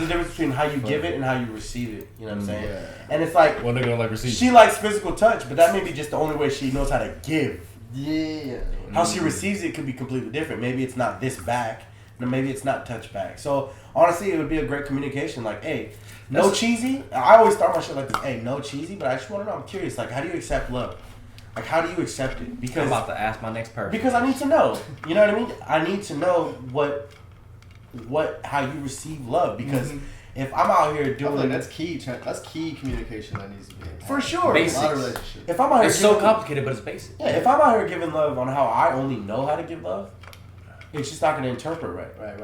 difference between how you give it and how you receive it. You know what I'm saying? Yeah. And it's like, One nigga don't like receive. she likes physical touch, but that may be just the only way she knows how to give. Yeah. How she receives it could be completely different. Maybe it's not this back, and maybe it's not touch back. So honestly, it would be a great communication. Like, hey, no cheesy. I always start my shit like this. Hey, no cheesy, but I just want to know. I'm curious. Like, how do you accept love? Like, how do you accept it? Because I'm about to ask my next person. Because I need to know. You know what I mean? I need to know how you receive love. Because if I'm out here doing, like that's key. That's key communication that needs to be for sure. Basics. A lot of relationships. If I'm out here It's so complicated, but it's basic. Yeah, if I'm out here giving love on how I only know how to give love, it's just not gonna interpret right. Right.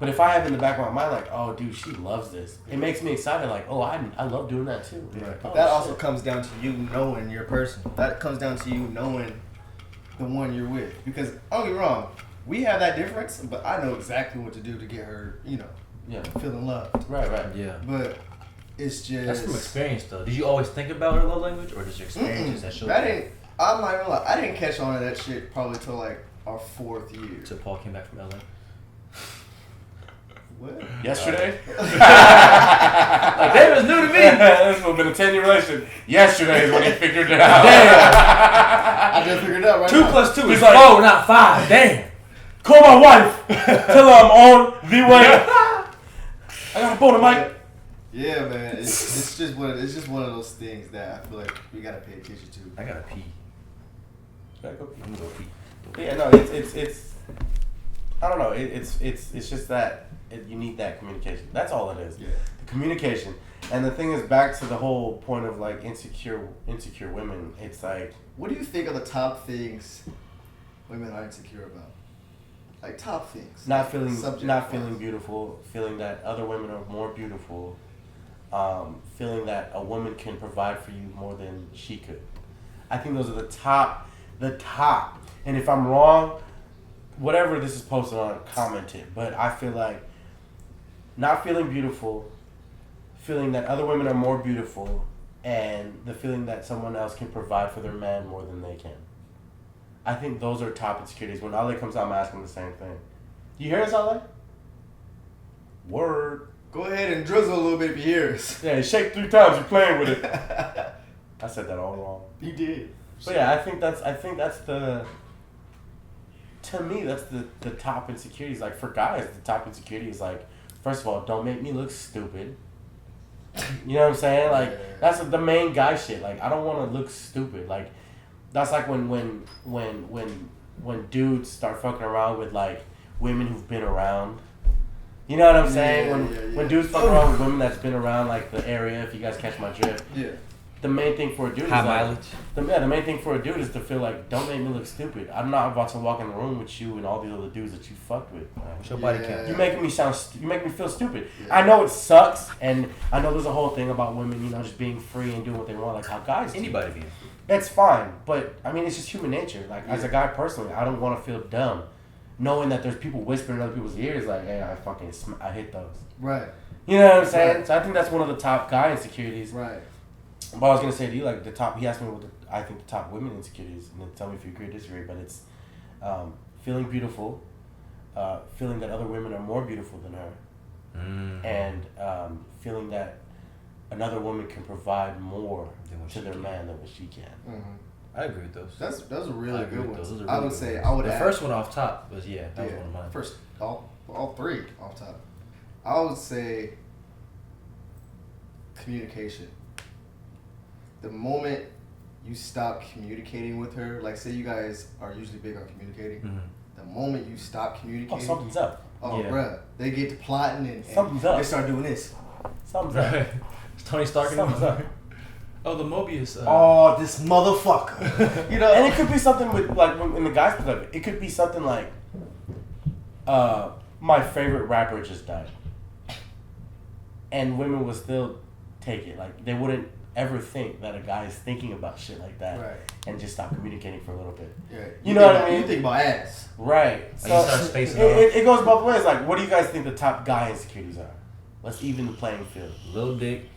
But if I have in the back of my mind like, oh, dude, she loves this, it makes me excited. Like, oh, I love doing that too. Right. Oh, That also comes down to you knowing your person. That comes down to you knowing the one you're with. Because don't get me wrong, we have that difference, but I know exactly what to do to get her, feeling loved. Right. Yeah. But it's just That's from experience, though. Did you always think about her love language, or just your experiences that showed you? I'm not gonna lie, I didn't catch on to that shit probably till like our 4th year. Till Paul came back from LA. What? Yesterday? Like, that was new to me. This would have been a 10-year relationship. Yesterday is when he figured it out. I just figured it out right 2 now. plus 2 is He's like, 4, not 5. Damn. Call my wife. Tell her I'm on the way. I got a phone, Mike. Yeah, man. It's just one of those things that I feel like we gotta pay attention to. I gotta pee. Gotta go pee. I'm gonna go pee. Yeah, no, it's I don't know. It's just that you need that communication. That's all it is. Yeah. The communication. And the thing is, back to the whole point of like insecure women. It's like, What do you think are the top things women are insecure about? Like top things. not feeling Subject-wise. beautiful, feeling that other women are more beautiful, feeling that a woman can provide for you more than she could. I think those are the top. And if I'm wrong, whatever this is posted on, comment it. But I feel like not feeling beautiful, feeling that other women are more beautiful, and the feeling that someone else can provide for their man more than they can. I think those are top insecurities. When Ale comes out, I'm asking the same thing. You hear us, Ale? Word. Go ahead and drizzle a little bit if you hear us. Yeah, shake 3 times. You're playing with it. I said that all wrong. You did. But yeah, I think that's the. To me, that's the top insecurities. Like for guys, the top insecurity is like, first of all, don't make me look stupid. You know what I'm saying? Like that's the main guy shit. Like I don't want to look stupid. Like that's like when dudes start fucking around with like women who've been around. You know what I'm saying? When dudes fuck around with women that's been around like the area. If you guys catch my drift. Yeah. The main thing for a dude High is mileage. the main thing for a dude is to feel like, don't make me look stupid. I'm not about to walk in the room with you and all these other dudes that you fucked with. What's your body count? You making me you make me feel stupid. Yeah. I know it sucks, and I know there's a whole thing about women, just being free and doing what they want, like how guys do. Anybody be. That's fine, but I mean, it's just human nature. Like as a guy personally, I don't want to feel dumb, knowing that there's people whispering in other people's ears, like, hey, I hit those. Right. You know what I'm saying? Right. So I think that's one of the top guy insecurities. Right. But I was gonna say to you, like he asked me what I think the top women insecurities, and then tell me if you agree or disagree. But it's feeling beautiful, feeling that other women are more beautiful than her, and feeling that another woman can provide more to their man than what she can. Mm-hmm. I agree with those. Those are really good ones. Those are really I would good say ones. I would. The add, first one off top was that was one of mine. First, all 3 off top. I would say communication. The moment you stop communicating with her, like say you guys are usually big on communicating, the moment you stop communicating, something's up. Bruh, they get to plotting and something's up. They start doing this. Something's up. It's Tony Stark in Something's up. Oh, the Mobius. This motherfucker. And it could be something with like in the guy's perspective. It could be something like, my favorite rapper just died, and women would still take it. Like they wouldn't. ever think that a guy is thinking about shit like that Right. and just stop communicating for a little bit. Yeah. You know what I about- mean? You think about ass. Right. you start spacing off. it goes both ways. Like, what do you guys think the top guy insecurities are? Let's even the playing field. Little dick.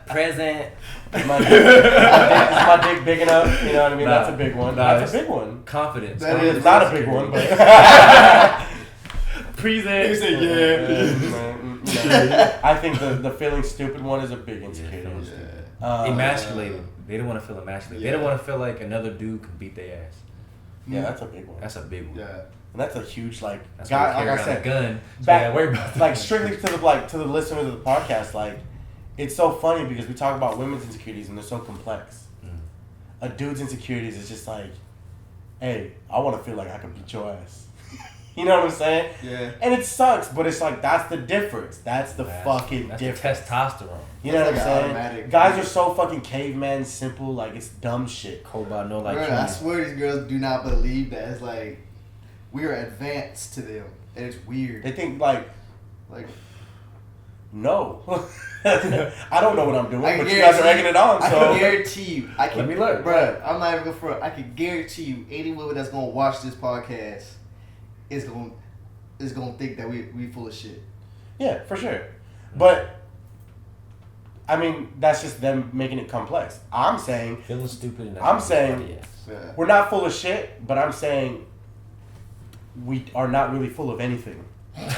Present. Is my dick big enough? You know what I mean? Nah. That's a big one. Nah, That's a big one. Confidence. That It's is not a big one, but Present. You say I think the feeling stupid one is a big insecurity. Emasculated. They don't want to feel emasculated. They don't want to feel like another dude can beat their ass. Yeah, that's a big one. That's a big one. Yeah. And that's a huge That's guy. why Like I said, a gun. So back yeah, worry about like strictly to the listeners of the podcast. Like, it's so funny because we talk about women's insecurities and they're so complex. A dude's insecurities is just like, hey, I want to feel like I can beat your ass. You know what I'm saying? Yeah. And it sucks, but it's like that's the difference. That's the fucking that's difference. The testosterone. You know what That's I'm like saying? automatic. Guys are so fucking caveman simple. Like, it's dumb shit. Cobalt, no like. Bro, I swear these girls do not believe that. It's like we are advanced to them, and it's weird. They think like, Like no, I don't know what I'm doing, I but you guys are guarantee- egging it on. I So can guarantee you. I can, Let me look. Bro, I'm not even gonna front. I can guarantee you, any woman that's gonna watch this podcast is gonna think that we full of shit. yeah, for sure. But I mean, that's just them making it complex. I'm saying Feeling stupid. And I'm saying- yes. Yeah. we're not full of shit, but I'm saying we are not really full of anything.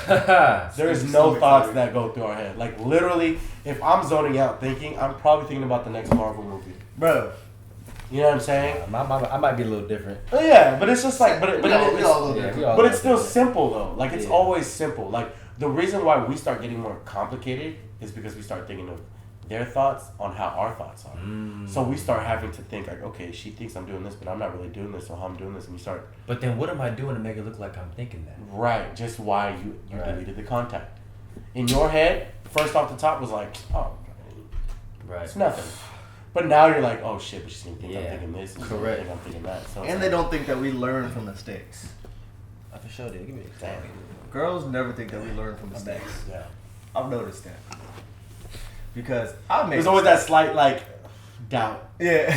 There is no Some thoughts excited. that go through our head. Like, literally, if I'm zoning out thinking, I'm probably thinking about the next Marvel movie. Bro, You know what I'm saying? I might be a little different. Oh, yeah, but it's just like, but we all it's, look Yeah, different. we all- but it's still simple though. Like, it's Yeah. always simple. Like, the reason why we start getting more complicated is because we start thinking of their thoughts on how our thoughts are. So we start having to think like, okay, she thinks I'm doing this, but I'm not really doing this, so how I'm doing this, and we start But then what am I doing to make it look like I'm thinking that? right, just why you Right. deleted the contact. In your head, first off the top was like, oh, Right. it's nothing. But now you're like, oh shit, but she's gonna think I'm Yeah. thinking this, and she's Correct. gonna think I'm thinking that. So it's And like, they don't think that we learn from mistakes. I for sure did. Give me a damn. Girls never think that we learn from mistakes. Yeah. I've noticed that. Because I've made There's always that slight like doubt. Yeah.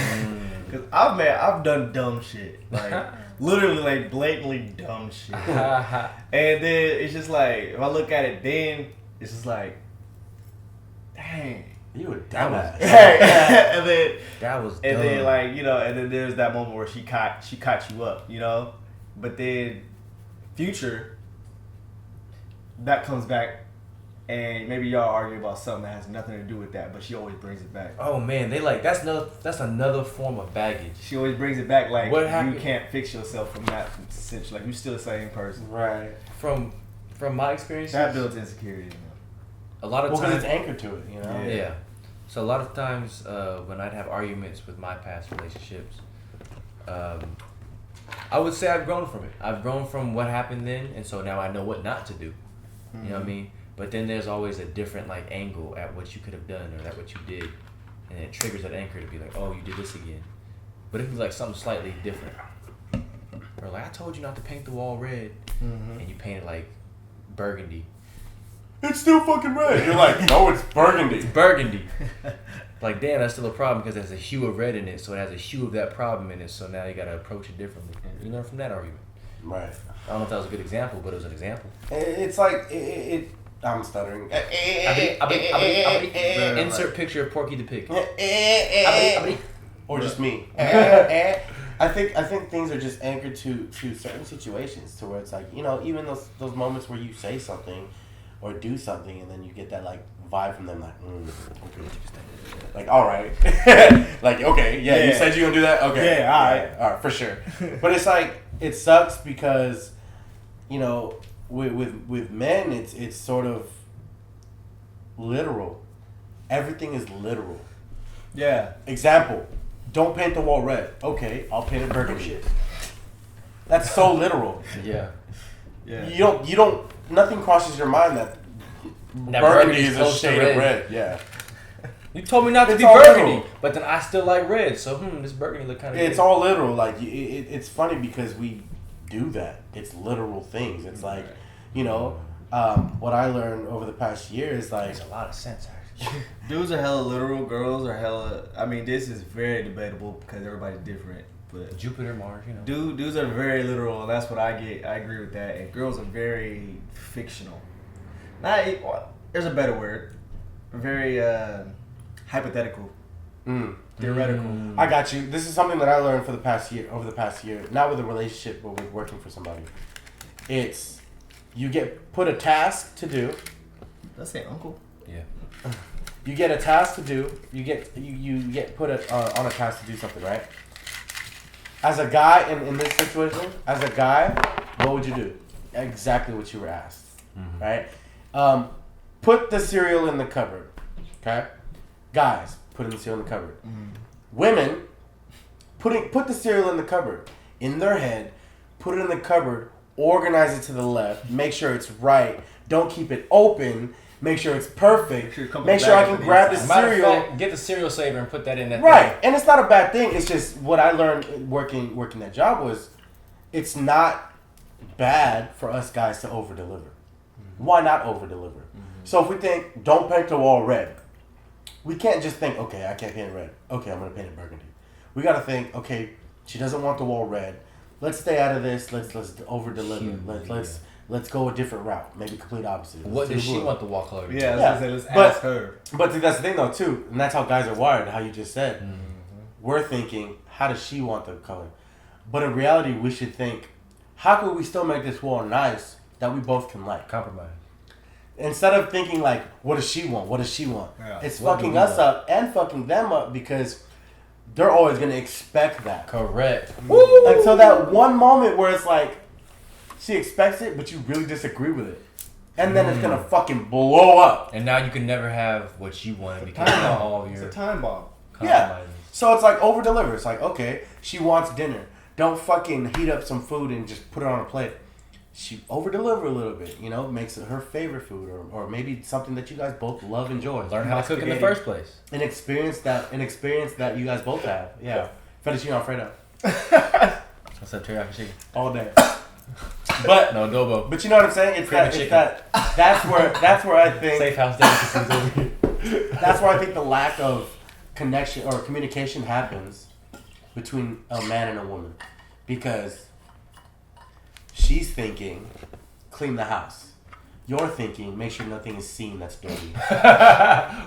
Because I've done dumb shit. Like, literally, like, blatantly dumb shit. And then it's just like, if I look at it then, it's just like, dang. You a That was- dumbass. and then, That was. and then dumb. like, you know, and then there's that moment where she caught you up, you know? But then, future, that comes back, and maybe y'all argue about something that has nothing to do with that, but she always brings it back. Oh man, they like that's another form of baggage. She always brings it back like What you happened? can't fix yourself from that sense. Like, you're still the same person. Right. From my experience, That builds insecurity. a lot of Well, because times. it's anchored to it, you know. Yeah. So a lot of times when I'd have arguments with my past relationships, I would say I've grown from it. I've grown from what happened then, and so now I know what not to do. You know what I mean? But then there's always a different like angle at what you could have done or at what you did, and it triggers that anchor to be like, oh, you did this again. But if it's like something slightly different, or like I told you not to paint the wall red, and you painted like burgundy. It's still fucking red. You're like, no, it's burgundy. Burgundy. Like, damn, that's still a problem because there's a hue of red in it, so it has a hue of that problem in it, so now you gotta approach it differently. You learn from that argument. Right. I don't know if that was a good example, but it was an example. It's like I'm stuttering. Insert picture of Porky the Pig. Or just me. I think things are just anchored to certain situations, to where it's like, you know, even those moments where you say something or do something, and then you get that like vibe from them, like, okay, like, all right, like, okay, yeah, you said you're gonna do that, okay, Yeah, all right, for sure. But it's like, it sucks because, you know, with men, it's sort of literal. Everything is literal. Yeah. Example, don't paint the wall red. Okay, I'll paint it burgundy. That's so literal. Yeah. Yeah. You don't, nothing crosses your mind that burgundy is a close to shade of red. Yeah. You told me not to It's be all burgundy, literal. but then I still like red, so this burgundy look kind of It's all literal. Like, it's funny because we do that. It's literal things. It's like, you know, what I learned over the past year is like, Makes a lot of sense, actually. Dudes are hella literal, girls are hella. I mean, this is very debatable because everybody's different. But Jupiter, Mars, you know. dudes are very literal, and that's what I get. I agree with that. And girls are very fictional. There's a better word. Very hypothetical, theoretical. I got you. This is something that I learned over the past year, not with a relationship, but with working for somebody. It's you get put a task to do. Let's say uncle. Yeah. You get a task to do. You get put on a task to do something, right? As a guy in this situation, as a guy, what would you do? Exactly what you were asked, right? Put the cereal in the cupboard, okay? Guys, putting the cereal in the cupboard. Women, put the cereal in the cupboard. In their head, put it in the cupboard, organize it to the left, make sure it's right, don't keep it open, make sure it's perfect, make sure I can grab the cereal. Matter of fact, get the cereal saver and put that in that Right, thing. and it's not a bad thing. It's just what I learned working that job was, it's not bad for us guys to over deliver. Why not over deliver? So if we think don't paint the wall red, we can't just think okay I can't paint it red. Okay, I'm gonna paint it burgundy. We gotta think okay she doesn't want the wall red. Let's stay out of this. Let's over deliver. Let's go a different route. Maybe complete opposite. What does she want the wall color to be? Yeah, I was gonna say, let's ask her. But see, that's the thing though too, and that's how guys are wired. How you just said, we're thinking, how does she want the color? But in reality, we should think, how could we still make this wall nice that we both can like? Compromise. Instead of thinking like, what does she want? What does she want? Yeah. It's What fucking do we us want? up and fucking them up because they're always gonna expect that. Correct. Until that one moment where it's like, she expects it, but you really disagree with it. And then it's gonna fucking blow up. And now you can never have what you want because Time of bomb. all It's your a time bomb. compromises. So it's like over deliver. It's like, okay, she wants dinner. Don't fucking heat up some food and just put it on a plate. She over deliver a little bit, you know, makes it her favorite food or maybe something that you guys both love, enjoy. Learn how to cook in the first place. An experience that you guys both have. Yeah. Fettuccine Alfredo. What's up, teriyaki chicken? All day. But No adobo. but you know what I'm saying? That's where I think Safe house delicacies over here. that's where I think the lack of connection or communication happens between a man and a woman. Because she's thinking, clean the house. You're thinking, make sure nothing is seen that's dirty.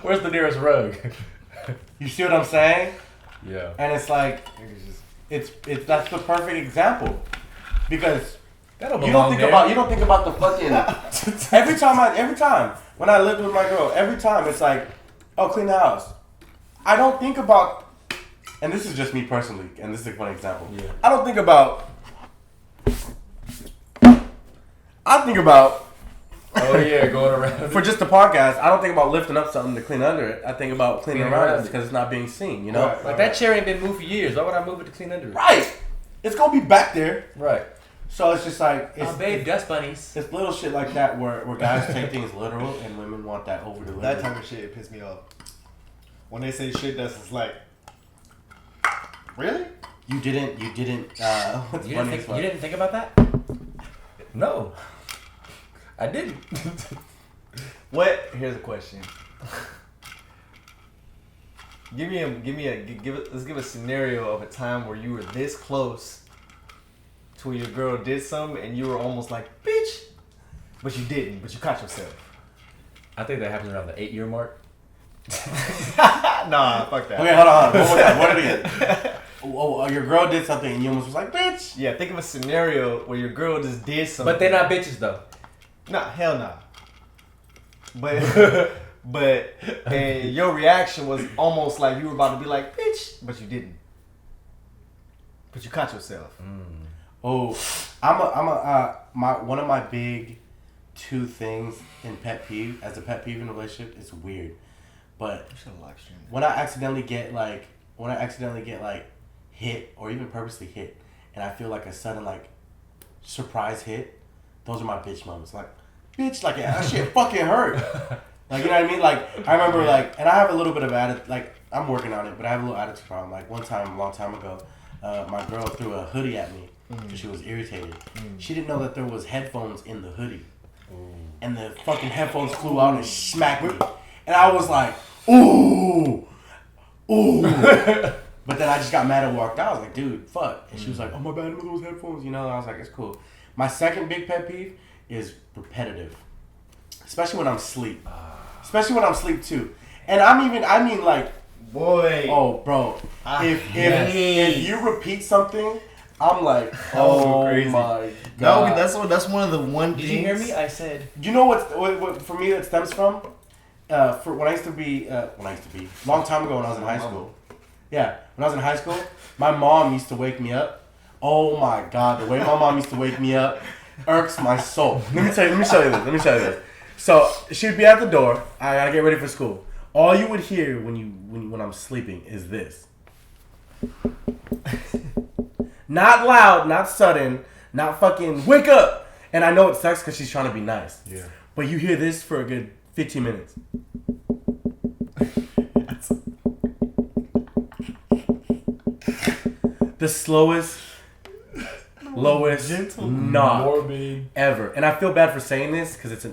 Where's the nearest rug? You see what I'm saying? Yeah. And it's like, it's that's the perfect example. Because That'll you don't think about the fucking every time when I lived with my girl, every time it's like, oh, clean the house. I don't think about, and this is just me personally, and this is one example. Yeah. I don't think about. I think about Oh yeah, going around. for just the podcast. I don't think about lifting up something to clean under it. I think about cleaning Cleaning around around it it. because it's not being seen. You know, Right. Like that chair ain't been moved for years. Why would I move it to clean under it? right? It's gonna be back there. Right. So it's just like it's, Oh, babe, dust bunnies. it's little shit like that where guys take things literal and women want that over delivery. That type of shit pissed me off. When they say shit that's just like, really? You didn't. What's You funny is didn't think about that? No. I didn't. Here's a question. Let's give a scenario of a time where you were this close to where your girl did something and you were almost like, bitch, but you didn't, but you caught yourself. I think that happens around the 8-year mark. Nah, fuck that. Okay, hold on. One more time. What it is? Oh, your girl did something and you almost was like, bitch. Yeah, think of a scenario where your girl just did something. But they're not bitches though. Nah, hell nah. But and your reaction was almost like you were about to be like, bitch, but you didn't. But you caught yourself. Oh, one of my big two things in pet peeve as a pet peeve in a relationship. It's weird, but You should have live streamed it. when I accidentally get hit or even purposely hit, and I feel like a sudden like surprise hit, those are my bitch moments. Like, bitch, like that shit fucking hurt. Like, you know what I mean? Like, I remember like, and I have a little bit of attitude. Like, I'm working on it, but I have a little attitude problem. Like one time, a long time ago, my girl threw a hoodie at me because she was irritated. She didn't know that there was headphones in the hoodie. and the fucking headphones flew out and smacked me. And I was like, ooh. But then I just got mad and walked out. I was like, dude, fuck. And she was like, oh my bad, those headphones, you know? And I was like, it's cool. My second big pet peeve is repetitive. Especially when I'm asleep. Especially when I'm asleep too. And I mean like, boy. Oh, bro. If you repeat something, I'm like, oh crazy. my god. That's one of the one Did things. you hear me? I said. You know what for me that stems from? For when I used to be, long time ago when I was in high school. Yeah, when I was in high school, my mom used to wake me up. Oh my god, the way my mom used to wake me up irks my soul. Let me show you this. So she'd be at the door. I gotta get ready for school. All you would hear when I'm sleeping is this. Not loud, not sudden, not fucking wake up. And I know it sucks because she's trying to be nice. Yeah. But you hear this for a good 15 minutes. The slowest, lowest knock Morbid. ever. And I feel bad for saying this because it's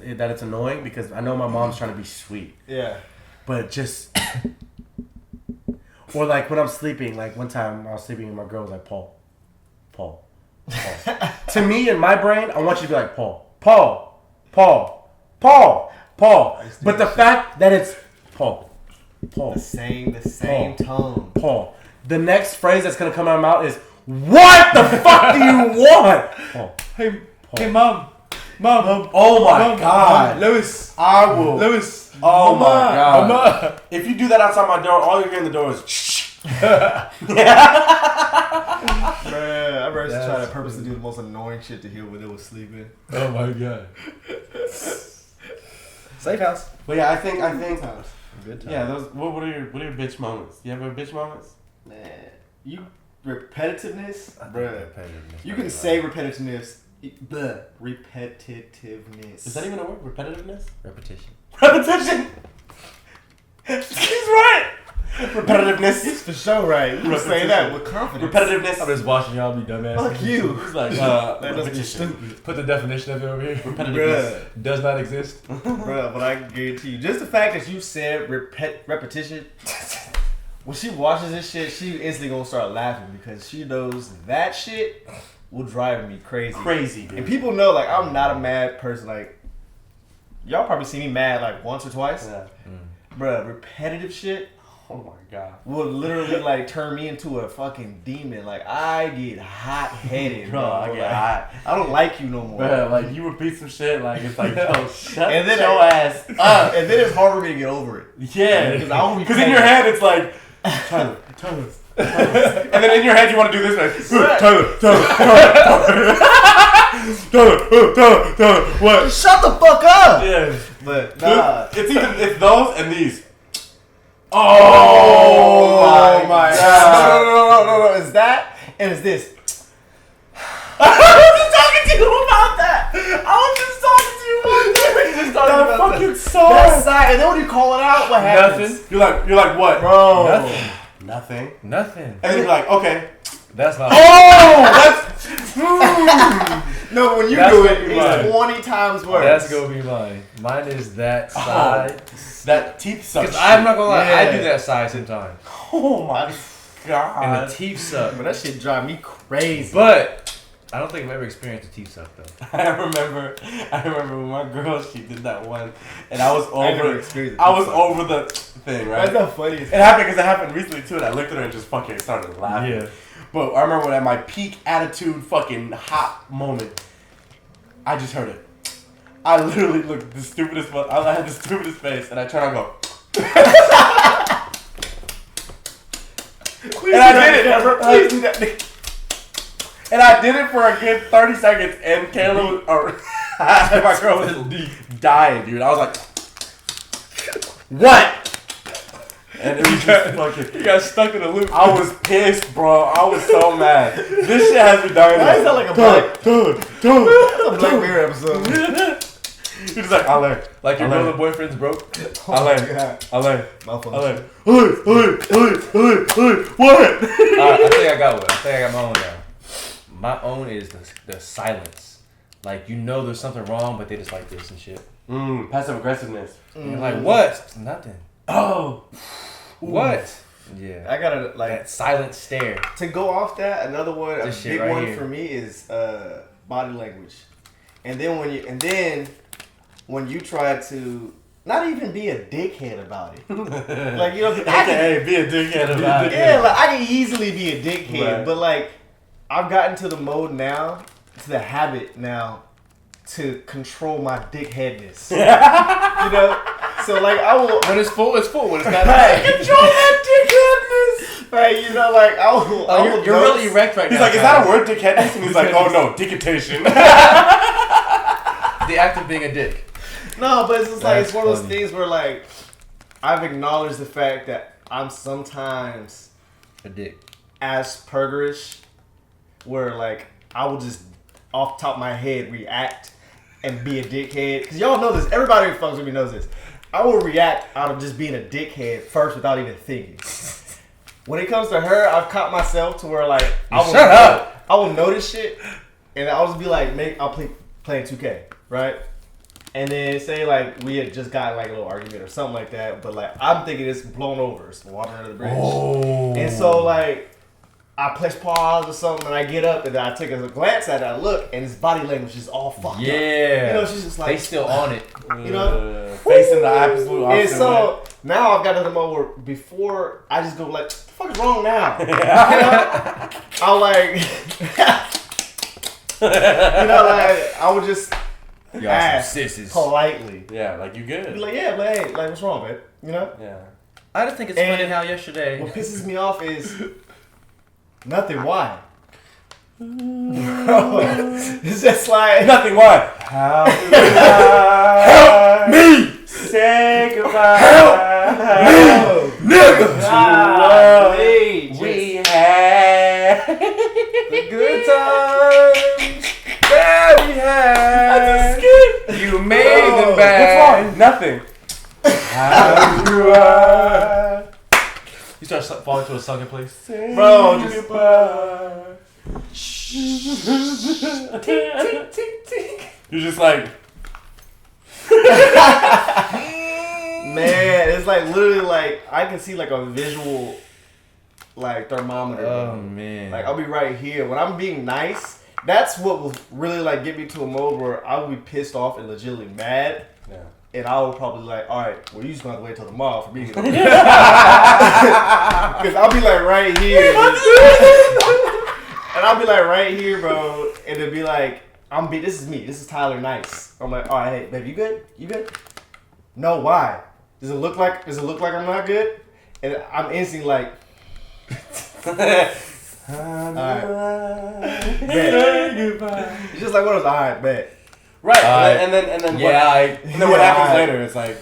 annoying because I know my mom's trying to be sweet. Yeah. But just... Or like when I'm sleeping, like one time I was sleeping and my girl was like, Paul. To me, in my brain, I want you to be like, Paul. But the fact that it's Paul. The same tone. Paul. The next phrase that's going to come out of my mouth is, what the fuck do you want? Paul. Hey, mom. Oh my god. Lewis. I will. Lewis. Oh my god. Mama. If you do that outside my door, all you hear in the door is Man, I used to try to purposely do the most annoying shit to hear when they was sleeping. Oh my god. Safe house. But yeah, I think Good time. yeah, those what are your bitch moments? You have a bitch moments? Man, you repetitiveness, bruh. Repetitiveness. You can say repetitiveness. The repetitiveness. Is that even a word? Repetitiveness? Repetition. Repetition. He's right. Repetitiveness. It's for sure right. You can say that with confidence. Repetitiveness. I'm just watching y'all be dumbass. Fuck you. He's like That doesn't be repetition. stupid. Put the definition of it over here. Repetitiveness. Does not exist. Bruh, but I guarantee you, just the fact that you said repetition, when she watches this shit, she instantly gonna start laughing because she knows that shit will drive me crazy. Crazy, dude. And people know, like, I'm not a mad person. Like, y'all probably see me mad, like, once or twice. Yeah. Bruh, repetitive shit Oh my god. will literally, like, turn me into a fucking demon. Like, I get hot-headed, bro. I get Like, hot. I don't like you no more. Bruh, like you repeat some shit, like it's like, yo, shut And then your ass up. And then it's hard for me to get over it. Yeah, Because I won't be because in your head it's like Tyler. And then in your head you want to do this like Tyler. What? Shut the fuck up! Yeah. But, nah. It's those and these. Oh my god. No. It's that and it's this. I was just talking to you about that. That fucking song. That side, and then when you call it out, what happens? Nothing. You're like what? Bro. Nothing. Nothing. And then you're like, okay. That's not. Oh, that's. No, when you That's do gonna it, be it's mine. 20 times worse. That's gonna be mine. Mine is that side. That teeth suck. Because I'm not gonna lie, I Yeah. do that side sometimes. Oh my And god. the teeth suck. But that shit drive me crazy. But I don't think I've ever experienced a teeth suck though. I remember when my girl, she did that one, and I was I never over. experienced I was it. over the thing, right? That's the funniest. It happened because it happened recently too, and I looked at her and just fucking started laughing. Yeah. But I remember when at my peak attitude, fucking hot moment, I just heard it. I literally looked the stupidest. I had the stupidest face, and I turned and go. And I did it. Please do that. And I did it for a good 30 seconds, and Kayla was, or my girl was dying, dude. I was like, what? And it was just fucking. You got stuck in a loop. I was pissed, bro. I was so mad. This shit has me dying. Why is that like a Black Mirror episode? He's just like, I learned. Like your I learned. brother boyfriend's broke. I learned. I learned. Malfunction. What? I think I got one. I think I got my own now. My own is the silence. Like, you know there's something wrong, but they just like this and shit. Passive aggressiveness. And you're like, what? Nothing. Oh. What? Yeah. I gotta like That silent stare. to go off that. Another one, a This shit big right one here. for me is body language. And then when you try to not even be a dickhead about it, like you know, Hey, be a dickhead about it. yeah, like I can easily be a dickhead, Right. but like I've gotten to the mode now, to the habit now, to control my dickheadness. You know, so like I will. When it's full, it's full. When it's not, Control that dickheadness. Like you know, like I will. Oh, you're really erect right He's now. like, is that a word, dickheadness? And he's like, oh no, dictation. The act of being a dick. No, but it's just like That's it's one of those funny. things where like I've acknowledged the fact that I'm sometimes A dick. Aspergerish, where like I will just off the top of my head react and be a dickhead. Cause y'all know this. Everybody who fucks with me knows this. I will react out of just being a dickhead first without even thinking. When it comes to her, I've caught myself to where like I will notice shit and I'll just be like, I'll playing 2K, right? And then say like we had just got like a little argument or something like that, but like I'm thinking it's blown over, it's water under the bridge. Oh. And so like I press pause or something and I get up and then I take a glance at it, I look and his body language is all fucked up. Yeah. You know, she's just like They still on it. you know? Facing the absolute And opposite way. so now I've got to the mode where before I just go like, what the fuck is wrong now? You know? I'll like you know, like I would just Y'all ask some sissies. politely. Yeah, like you Be good. like, yeah, but hey, like what's wrong, babe? You know? Yeah. I just think it's And- funny how yesterday. What pisses me off is nothing. Why? Bro, it's just like Nothing, why? How do I help me say goodbye? Help me, Nigga! God, please, We had the good times. Yeah, we had. You made Bro, them bad. What's wrong? Nothing. How do I You start falling to a sunken place. say Bro, just- goodbye? You're just like, Man, it's like literally like I can see like a visual like thermometer. Oh man. Like I'll be right here when I'm being nice. That's what will really like get me to a mode where I will be pissed off and legitimately mad. yeah. And I will probably like, all right, well, you just gonna have to wait till tomorrow for me to get over. Because I'll be like right here. And I'll be like right here, bro. And it'll be like, this is me. This is Tyler Nice. I'm like, all right, hey, babe, you good? You good? No, why? Does it look like I'm not good? And I'm instantly like, it's just like one of those, all right, bet. Right, Alright. and then yeah, and then what happens later is like,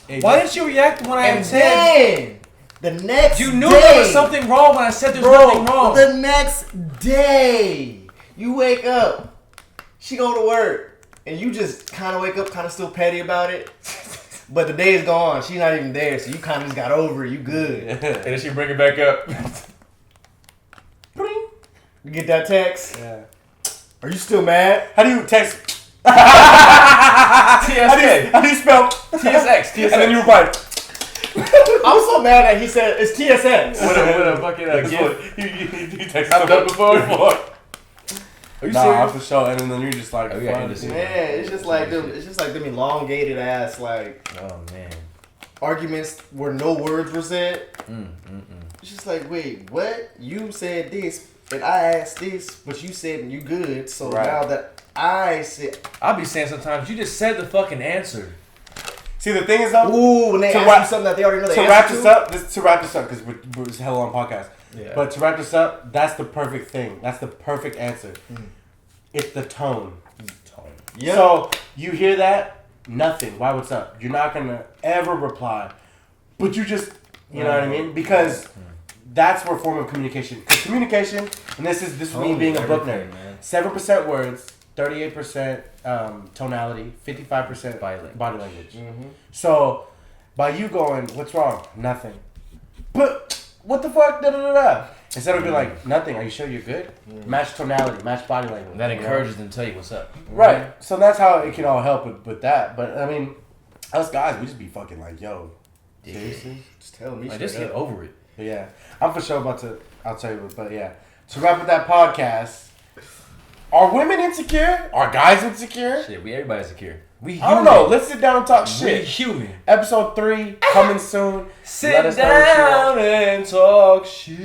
hey, Why just- didn't you react when I And said? then the next You knew day, there was something wrong when I said there's nothing wrong. The next day, you wake up, she go to work, and you just kind of wake up, kind of still petty about it. But the day is gone. She's not even there, so you kind of just got over it. You good. And then she bring it back up. You get that text. Yeah. Are you still mad? How do you text? TSK. How do you spell? TSX. And then you reply. I'm so mad that he said it's TSX. With a fucking gift. You text. I've done before. Are you nah, serious? off the show, and then you're just like, Oh, yeah, fuck I can see it. Man, it's just like them. It's just like them elongated ass like Oh man. arguments where no words were said. It's just like, wait, what? You said this, and I asked this, but you said you good. So Right. now that I said, I'll be saying sometimes you just said the fucking answer. See, the thing is though, ooh, when they To ask wrap- you something that they already know the to answer wrap to. this up, because we're just hell on podcast. Yeah. But to wrap this up, that's the perfect thing. That's the perfect answer. It's the tone. Yeah. So you hear that? Nothing. Why? What's up? You're not gonna ever reply, but you just, you know what I mean? Because that's where form of communication. Because communication, and this is me being a book nerd. 7% words, 38% tonality, 55% body language. So by you going, what's wrong? Nothing. But what the fuck? Da da da da. Instead of being like, nothing, are you sure you're good? Match tonality, match body language. That encourages them to tell you what's up. Right. So that's how it can all help with that. But I mean, us guys, we just be fucking like, yo, seriously? Just tell me. Like, just get over it. But yeah. I'm for sure about to, I'll tell you, but yeah. To wrap up that podcast, are women insecure? Are guys insecure? Shit, everybody's insecure. We human. I don't know. Let's sit down and talk We shit. human. Episode 3 coming soon. Sit Let us know what you want. down and talk shit.